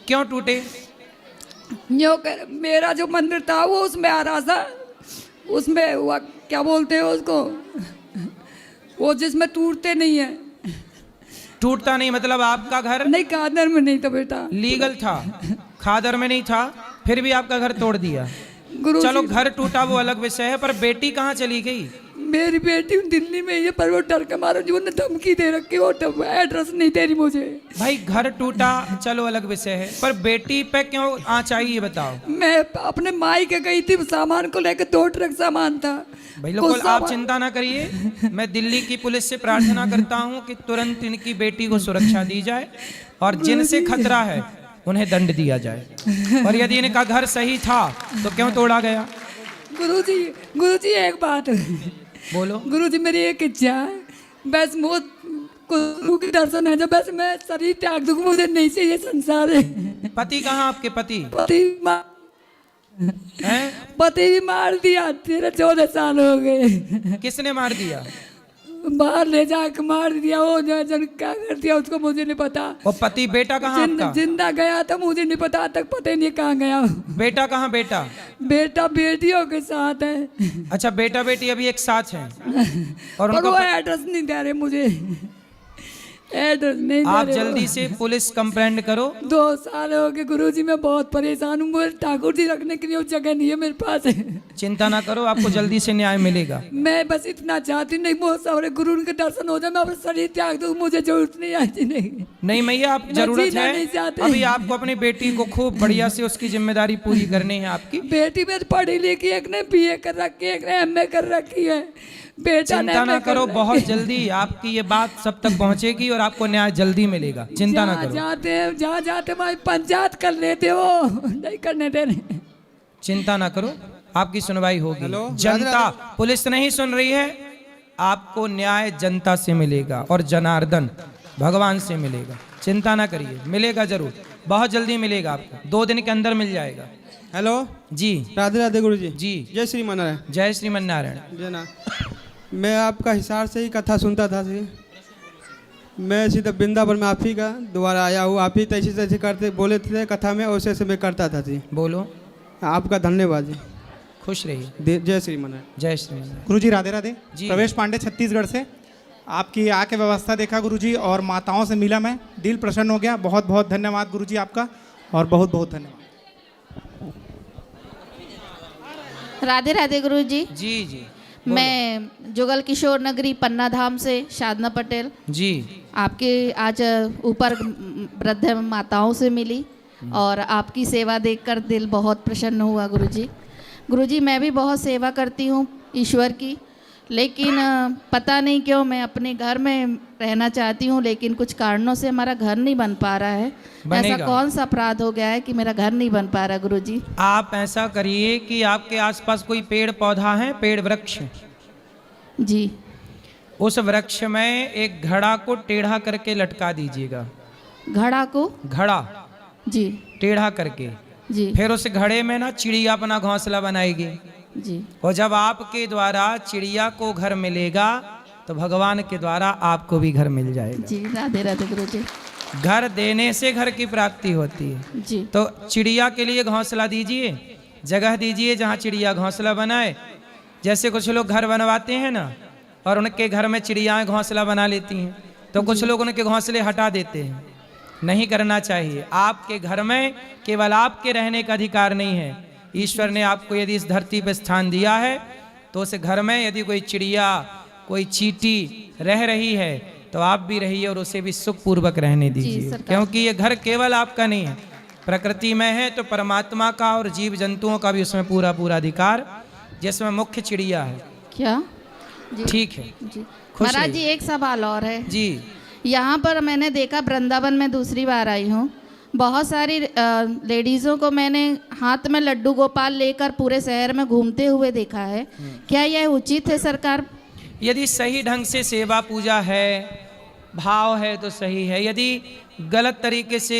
क्यों टूटे? मेरा जो मंदिर था वो उसमें आ रहा था, उसमें वो क्या बोलते हैं उसको, वो जिसमें टूटते नहीं है। टूटता नहीं मतलब आपका घर? नहीं, खादर में नहीं था बेटा। लीगल था, खादर में नहीं था, फिर भी आपका घर तोड़ दिया। चलो घर टूटा वो अलग विषय है, पर बेटी कहाँ चली गई? मेरी बेटी दिल्ली में ये, पर वो डर के मारे जो धमकी दे रखी, वो एड्रेस नहीं दे रही मुझे। भाई घर टूटा चलो अलग विषय है, पर बेटी पे क्यों आँच आई ये बताओ। मैं अपने माई के गई थी, सामान को लेकर 2 ट्रक सामान था। भाई लोग आप चिंता ना करिए, मैं दिल्ली की पुलिस से प्रार्थना करता हूँ कि तुरंत इनकी बेटी को सुरक्षा दी जाए और जिनसे खतरा है उन्हें दंड दिया जाए। और यदि इनका घर सही था तो क्यों तोड़ा गया? गुरुजी एक बात बोलो। गुरुजी मेरी एक इच्छा है, बस मौत गुरु के दर्शन है, जब बस मैं शरीर त्याग दूँ, मुझे नहीं से ये संसार है। पति कहाँ आपके? पति भी मार दिया, 13-14 साल हो गए। किसने मार दिया? बाहर ले जाकर मार दिया। वो जन क्या कर दिया उसको मुझे नहीं पता। और पति बेटा कहाँ आपका? जिंदा गया था, मुझे नहीं पता, तक पता नहीं कहाँ गया। बेटा कहाँ? बेटा बेटियों के साथ है। अच्छा, बेटा बेटी अभी एक साथ हैं और वो एड्रेस नहीं दे रहे मुझे, एड्रेस नहीं। आप जल्दी से पुलिस कंप्लेंट करो। 2 साल हो गए गुरुजी, मैं बहुत परेशान हूँ। मुझे ठाकुर जी रखने के लिए जगह नहीं है मेरे पास। चिंता ना करो, आपको जल्दी से न्याय मिलेगा। मैं बस इतना चाहती नहीं, बहुत सारे गुरु के दर्शन हो जाए, मैं अपना शरीर त्याग दूँ, मुझे जरूरत नहीं आती। नहीं मैया, आप जरूरत है अभी आपको अपनी बेटी को खूब बढ़िया से उसकी जिम्मेदारी पूरी करनी है। आपकी बेटी में पढ़ी लिखी, एक ने BA कर रखी है, एक ने MA कर रखी है। बेटा ने चिंता ना अपने करो, घर- बहुत जल्दी आपकी ये बात सब तक पहुंचेगी और आपको न्याय जल्दी मिलेगा। चिंता ना करो, जहाँ जाते भाई पंचायत कर लेते हो, नहीं करने दे रहे। चिंता ना करो, आपकी सुनवाई होगी। जनता, पुलिस नहीं सुन रही है, आपको न्याय जनता से मिलेगा और जनार्दन भगवान से मिलेगा। चिंता ना करिए, मिलेगा जरूर, बहुत जल्दी मिलेगा आपको, 2 दिन के अंदर मिल जाएगा। हेलो जी, राधे राधे गुरु जी। जी, जय श्रीमान नारायण। जय श्रीमन नारायण। जय ना, मैं आपका हिसार से ही कथा सुनता था जी। मैं सीधा वृंदावन में आप ही का दोबारा आया हूँ। आप ही तैसे तैसे करते बोले थे कथा में, वैसे वैसे मैं करता था जी। बोलो। आपका धन्यवाद जी, खुश रहिए। जय श्रीमान। जय श्रीमान। गुरुजी राधे राधे। जी। प्रवेश पांडे छत्तीसगढ़ से। आपकी आके व्यवस्था देखा गुरुजी और माताओं से मिला मैं, दिल प्रसन्न हो गया। बहुत बहुत धन्यवाद गुरुजी आपका, और बहुत बहुत धन्यवाद। राधे राधे गुरुजी। जी जी। मैं जुगल किशोर नगरी पन्ना धाम से साधना पटेल जी। आपके आज ऊपर वृद्ध माताओं से मिली और आपकी सेवा देखकर दिल बहुत प्रसन्न हुआ गुरुजी। गुरुजी मैं भी बहुत सेवा करती हूँ ईश्वर की, लेकिन पता नहीं क्यों मैं अपने घर में रहना चाहती हूँ, लेकिन कुछ कारणों से हमारा घर नहीं बन पा रहा है। ऐसा कौन सा अपराध हो गया है कि मेरा घर नहीं बन पा रहा गुरुजी? आप ऐसा करिए कि आपके आसपास कोई पेड़ पौधा है, पेड़ वृक्ष जी, उस वृक्ष में एक घड़ा को टेढ़ा करके लटका दीजिएगा। घड़ा को? घड़ा जी, टेढ़ा करके जी। फिर उस घड़े में ना चिड़िया अपना घोंसला बनाएगी जी। और जब आपके द्वारा चिड़िया को घर मिलेगा तो भगवान के द्वारा आपको भी घर मिल जाएगा। जी राधे राधे गुरुजी। घर देने से घर की प्राप्ति होती है जी। तो चिड़िया के लिए घोंसला दीजिए, जगह दीजिए जहाँ चिड़िया घोंसला बनाए। जैसे कुछ लोग घर बनवाते हैं ना और उनके घर में चिड़ियाएँ घोंसला बना लेती हैं, तो कुछ लोग उनके घोंसले हटा देते हैं। नहीं करना चाहिए। आपके घर में केवल आपके रहने का अधिकार नहीं है, ईश्वर ने आपको यदि इस धरती पर स्थान दिया है तो उस घर में यदि कोई चिड़िया, कोई चींटी रह रही है तो आप भी रहिए और उसे भी सुखपूर्वक रहने दीजिए, क्योंकि ये घर केवल आपका नहीं है, प्रकृति में है तो परमात्मा का और जीव जंतुओं का भी उसमें पूरा पूरा अधिकार, जिसमें मुख्य चिड़िया है। क्या? ठीक है जी। महाराज जी एक सवाल और है जी। यहाँ पर मैंने देखा, वृंदावन में दूसरी बार आई हूँ, बहुत सारी लेडीज़ों को मैंने हाथ में लड्डू गोपाल लेकर पूरे शहर में घूमते हुए देखा है। क्या यह उचित है सरकार? यदि सही ढंग से सेवा पूजा है, भाव है तो सही है। यदि गलत तरीके से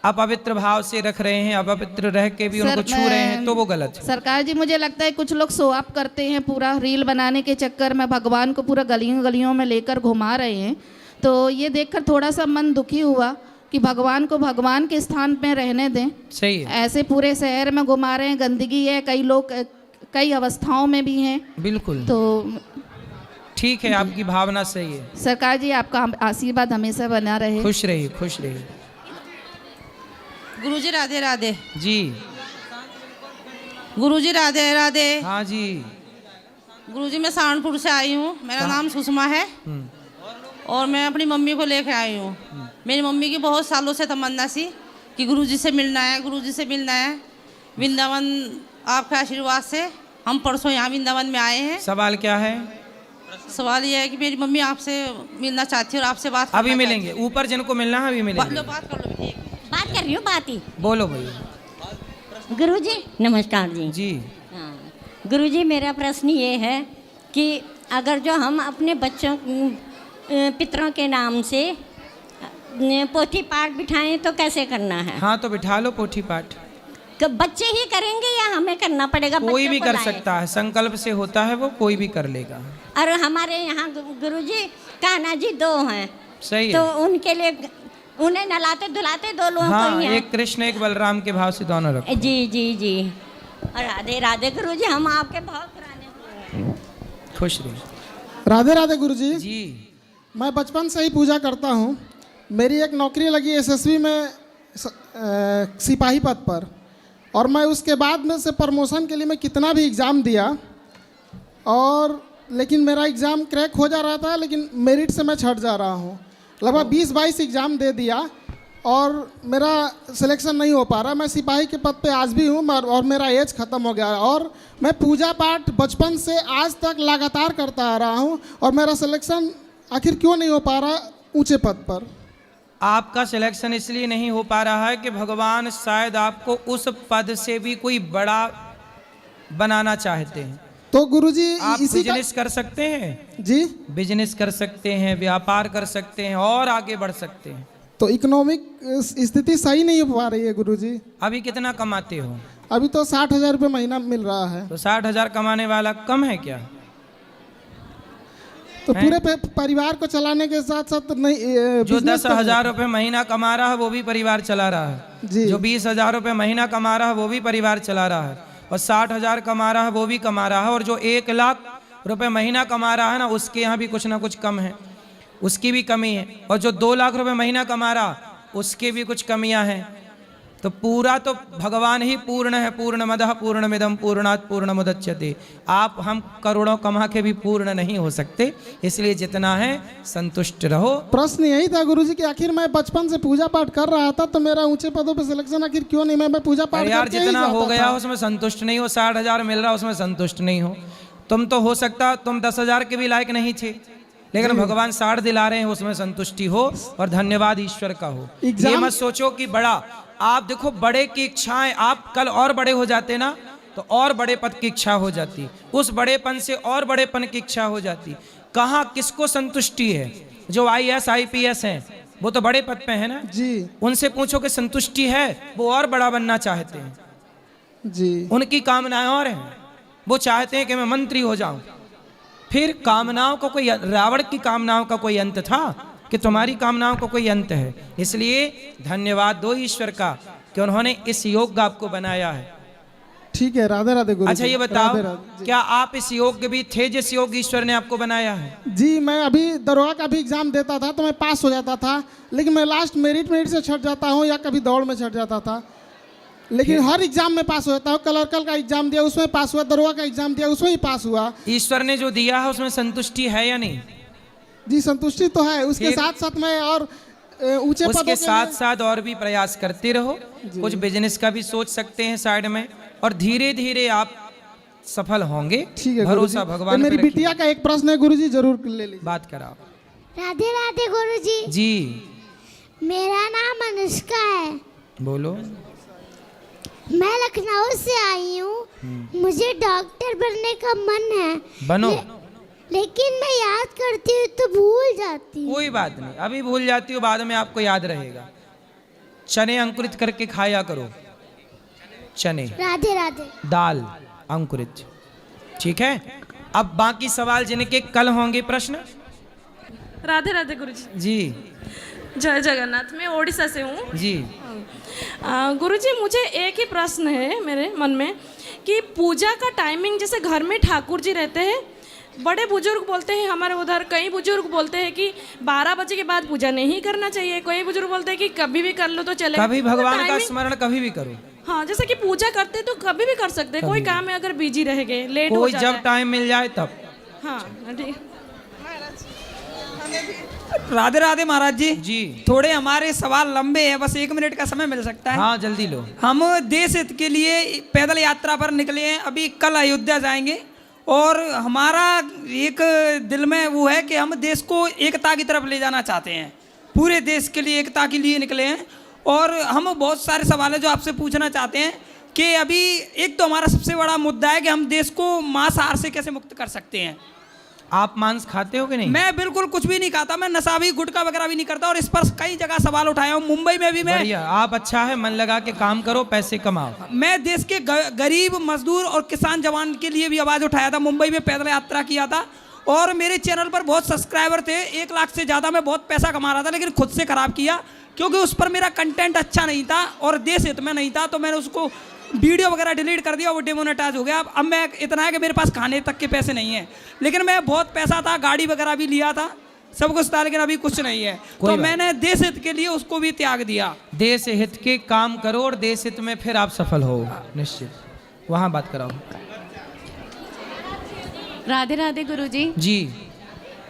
अपवित्र भाव से रख रहे हैं, अपवित्र रह के भी उनको छू रहे हैं तो वो गलत है। सरकार जी मुझे लगता है कुछ लोग शो अप करते हैं, पूरा रील बनाने के चक्कर में भगवान को पूरा गलियों गलियों में लेकर घुमा रहे हैं, तो ये देखकर थोड़ा सा मन दुखी हुआ कि भगवान को भगवान के स्थान में रहने दें। सही है। ऐसे पूरे शहर में घुमा रहे हैं, गंदगी है, कई लोग कई अवस्थाओं में भी हैं। बिल्कुल। तो ठीक है, आपकी भावना सही है। सरकार जी आपका आशीर्वाद हमेशा बना रहे। खुश रहिए, खुश रहिए। गुरुजी राधे राधे। जी। गुरुजी राधे राधे। हाँ जी। गुरुजी मैं सहारनपुर से आई हूँ, मेरा नाम सुषमा है और मैं अपनी मम्मी को लेकर आई हूँ। मेरी मम्मी की बहुत सालों से तमन्ना सी कि गुरुजी से मिलना है, गुरुजी से मिलना है। वृंदावन आपके आशीर्वाद से हम परसों यहाँ वृंदावन में आए हैं। सवाल क्या है? सवाल ये है कि मेरी मम्मी आपसे मिलना चाहती है और आपसे बात अभी मिलेंगे, ऊपर जिनको मिलना है अभी मिलेंगे। बात कर लो। बात कर रही हूँ, बात ही। बोलो भैया। गुरुजी नमस्कार जी। जी। गुरुजी मेरा प्रश्न ये है कि अगर जो हम अपने बच्चों पितरों के नाम से पोथी पाठ बिठाएं तो कैसे करना है? हाँ तो बिठा लो पोथी पाठ। बच्चे ही करेंगे या हमें करना पड़ेगा? कोई भी कर सकता है, संकल्प से होता है वो, कोई भी कर लेगा। और हमारे यहाँ गुरुजी कान्हा जी 2 हैं। सही है। तो उनके लिए उन्हें नहलाते धुलाते 2 लोगों हाँ, को ही हैं। एक कृष्ण एक बलराम के भाव से दोनों रखो। जी जी जी। और राधे राधे गुरुजी, हम आपके बहुत पुराने। खुश रहिए। राधे राधे गुरुजी। जी। मैं बचपन से ही पूजा करता हूँ। मेरी एक नौकरी लगी एसएसबी में सिपाही पद पर, और मैं उसके बाद में से प्रमोशन के लिए मैं कितना भी एग्ज़ाम दिया और लेकिन मेरा एग्ज़ाम क्रैक हो जा रहा था, लेकिन मेरिट से मैं छट जा रहा हूँ। लगभग 20-22 एग्ज़ाम दे दिया और मेरा सिलेक्शन नहीं हो पा रहा। मैं सिपाही के पद पे आज भी हूँ और मेरा एज ख़त्म हो गया है और मैं पूजा पाठ बचपन से आज तक लगातार करता आ रहा हूँ और मेरा सिलेक्शन आखिर क्यों नहीं हो पा रहा ऊंचे पद पर? आपका सिलेक्शन इसलिए नहीं हो पा रहा है कि भगवान शायद आपको उस पद से भी कोई बड़ा बनाना चाहते हैं। तो गुरुजी आप इसी बिजनेस कर सकते हैं जी, बिजनेस कर सकते हैं, व्यापार कर सकते हैं और आगे बढ़ सकते हैं। तो इकोनॉमिक स्थिति सही नहीं हो पा रही है गुरुजी। अभी कितना कमाते हो? अभी तो 60,000 रुपये महीना मिल रहा है। तो 60,000 कमाने वाला कम है क्या? तो पूरे परिवार को चलाने के साथ साथ नहीं जो 10,000 रुपये महीना कमा रहा है वो भी परिवार चला रहा है जी। जो 20,000 रुपये महीना कमा रहा है वो भी परिवार चला रहा है और 60,000 कमा रहा है वो भी कमा रहा है और जो 1 लाख रुपये महीना कमा रहा है ना उसके यहाँ भी कुछ ना कुछ कम है, उसकी भी कमी है और जो 2 लाख रुपये महीना कमा रहा उसके भी कुछ कमियां हैं। तो पूरा तो भगवान ही पूर्ण है, पूर्णमदः पूर्णमिदं पूर्णात् पूर्णमुदच्यते। आप हम करोड़ों कमा के भी पूर्ण नहीं हो सकते, इसलिए जितना है संतुष्ट रहो। प्रश्न यही था गुरुजी कि आखिर मैं बचपन से पूजा पाठ कर रहा था तो मेरा ऊंचे पदों पे सिलेक्शन आखिर क्यों नहीं? मैं पूजा पाठ यार करके ही जितना जाता हो गया था। उसमें संतुष्ट नहीं हो, 60,000 मिल रहा उसमें संतुष्ट नहीं हो। तुम तो हो सकता तुम 10,000 के भी लायक नहीं थे, लेकिन भगवान 60 दिला रहे हैं उसमें संतुष्टि हो और धन्यवाद ईश्वर का हो। ये मत सोचो कि बड़ा, आप देखो बड़े की इच्छाएं, आप कल और बड़े हो जाते ना तो और बड़े पद की इच्छा हो जाती, उस बड़ेपन से और बड़ेपन की इच्छा हो जाती। कहाँ किसको संतुष्टि है? जो IAS IPS हैं वो तो बड़े पद पे है ना जी, उनसे पूछो कि संतुष्टि है? वो और बड़ा बनना चाहते हैं जी, उनकी कामनाएं और हैं, वो चाहते हैं कि मैं मंत्री हो जाऊं। फिर कामनाओं का कोई, रावण की कामनाओं का कोई अंत था कि तुम्हारी कामनाओं का कोई अंत है? इसलिए धन्यवाद दो ईश्वर का कि उन्होंने इस योग आपको बनाया है। ठीक है, राधे राधे गुरु। अच्छा ये बताओ, क्या आप इस योग्य भी थे जिस योग ईश्वर ने आपको बनाया है? जी, मैं अभी दरोगा का भी एग्जाम देता था तो मैं पास हो जाता था, लेकिन मैं लास्ट मेरिट से छट जाता हूँ या कभी दौड़ में छट जाता था, लेकिन हर एग्जाम में पास होता हूँ। क्लर्कल का एग्जाम दिया उसमें पास हुआ, दरोगा का एग्जाम दिया उसमें ही पास हुआ। ईश्वर ने जो दिया है उसमें संतुष्टि है या नहीं? जी संतुष्टि तो है, उसके साथ साथ मैं और ऊंचे पदों उसके साथ साथ और भी प्रयास करते रहो। कुछ बिजनेस का भी सोच सकते हैं साइड में और धीरे धीरे आप सफल होंगे। ठीक है, भरोसा भगवान पे मेरी रखिए। बिटिया का एक प्रश्न है गुरुजी, जरूर ले लीजिए। बात कराओ। राधे राधे गुरुजी। जी मेरा नाम अनुष्का है, बोलो। मैं लखनऊ से आई हूँ। मुझे डॉक्टर बनने का मन है। बनो। लेकिन मैं याद करती हूँ तो भूल जाती हूँ। कोई बात नहीं, अभी भूल जाती हो बाद में आपको याद रहेगा। चने अंकुरित करके खाया करो, चने, राधे राधे। दाल अंकुरित, ठीक है। अब बाकी सवाल जिनके कल होंगे प्रश्न। राधे राधे गुरुजी। जी जय जगन्नाथ। मैं ओडिशा से हूँ जी। गुरुजी, मुझे एक ही प्रश्न है मेरे मन में कि पूजा का टाइमिंग, जैसे घर में ठाकुर जी रहते हैं, बड़े बुजुर्ग बोलते हैं हमारे उधर, कई बुजुर्ग बोलते हैं कि 12 बजे के बाद पूजा नहीं करना चाहिए, कई बुजुर्ग बोलते हैं कि कभी भी कर लो तो चलेगा। कभी भगवान का स्मरण कभी भी करो। हाँ, जैसे कि पूजा करते तो कभी भी कर सकते हैं, कोई काम में अगर बिजी रह गए, लेट हो कोई जाता जब टाइम मिल जाए तब। हाँ ठीक। राधे राधे महाराज जी। जी थोड़े हमारे सवाल लंबे हैं, बस 1 मिनट का समय मिल सकता है? हाँ जल्दी लो। हम देश हित के लिए पैदल यात्रा पर निकले हैं, अभी कल अयोध्या जाएंगे और हमारा एक दिल में वो है कि हम देश को एकता की तरफ ले जाना चाहते हैं, पूरे देश के लिए एकता के लिए निकले हैं। और हम बहुत सारे सवाल है जो आपसे पूछना चाहते हैं कि अभी एक तो हमारा सबसे बड़ा मुद्दा है कि हम देश को मांसाहार से कैसे मुक्त कर सकते हैं। आप मांस खाते हो कि नहीं? मैं बिल्कुल कुछ भी नहीं खाता, मैं नशा भी, गुटखा वगैरह भी नहीं करता और इस पर कई जगह सवाल उठाया हूँ, मुंबई में भी मैं। बढ़िया, आप अच्छा है, मन लगा के काम करो, पैसे कमाओ। मैं देश के गरीब मजदूर और किसान जवान के लिए भी आवाज़ उठाया था, मुंबई में पैदल यात्रा किया था और मेरे चैनल पर बहुत सब्सक्राइबर थे, 1 लाख से ज़्यादा। मैं बहुत पैसा कमा रहा था लेकिन खुद से खराब किया क्योंकि उस पर मेरा कंटेंट अच्छा नहीं था और देश हित में नहीं था, तो मैंने उसको वीडियो वगैरह डिलीट कर दिया, वो डिमोनेटाइज हो गया। अब मैं इतना है कि मेरे पास खाने तक के पैसे नहीं है, लेकिन मैं बहुत पैसा था, गाड़ी वगैरह भी लिया था, सब कुछ था, लेकिन अभी कुछ नहीं है। तो मैंने देश हित के लिए उसको भी त्याग दिया। देश हित के काम करो और देश हित में फिर आप सफल हो निश्चित। वहाँ बात कराओ। राधे राधे गुरुजी। जी।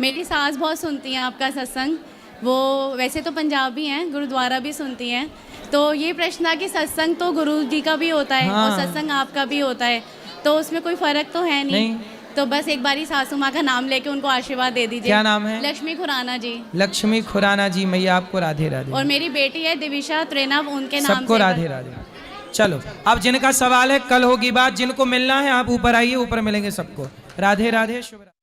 मेरी सास बहुत सुनती हैं आपका सत्संग, वो वैसे तो पंजाबी हैं, गुरुद्वारा भी सुनती हैं। तो ये प्रश्न था कि सत्संग तो गुरु जी का भी होता है और सत्संग आपका भी होता है, तो उसमें कोई फ़र्क तो है नहीं। तो बस एक बारी सासू माँ का नाम लेके उनको आशीर्वाद दे दीजिए। क्या नाम है? लक्ष्मी खुराना जी। लक्ष्मी खुराना जी, मैया आपको राधे राधे। और मेरी बेटी है दिविशा त्रेनव, उनके नाम सबको राधे राधे। चलो अब जिनका सवाल है, कल होगी बात, जिनको मिलना है आप ऊपर आइए, ऊपर मिलेंगे सबको। राधे राधे, शुभ रात्रि।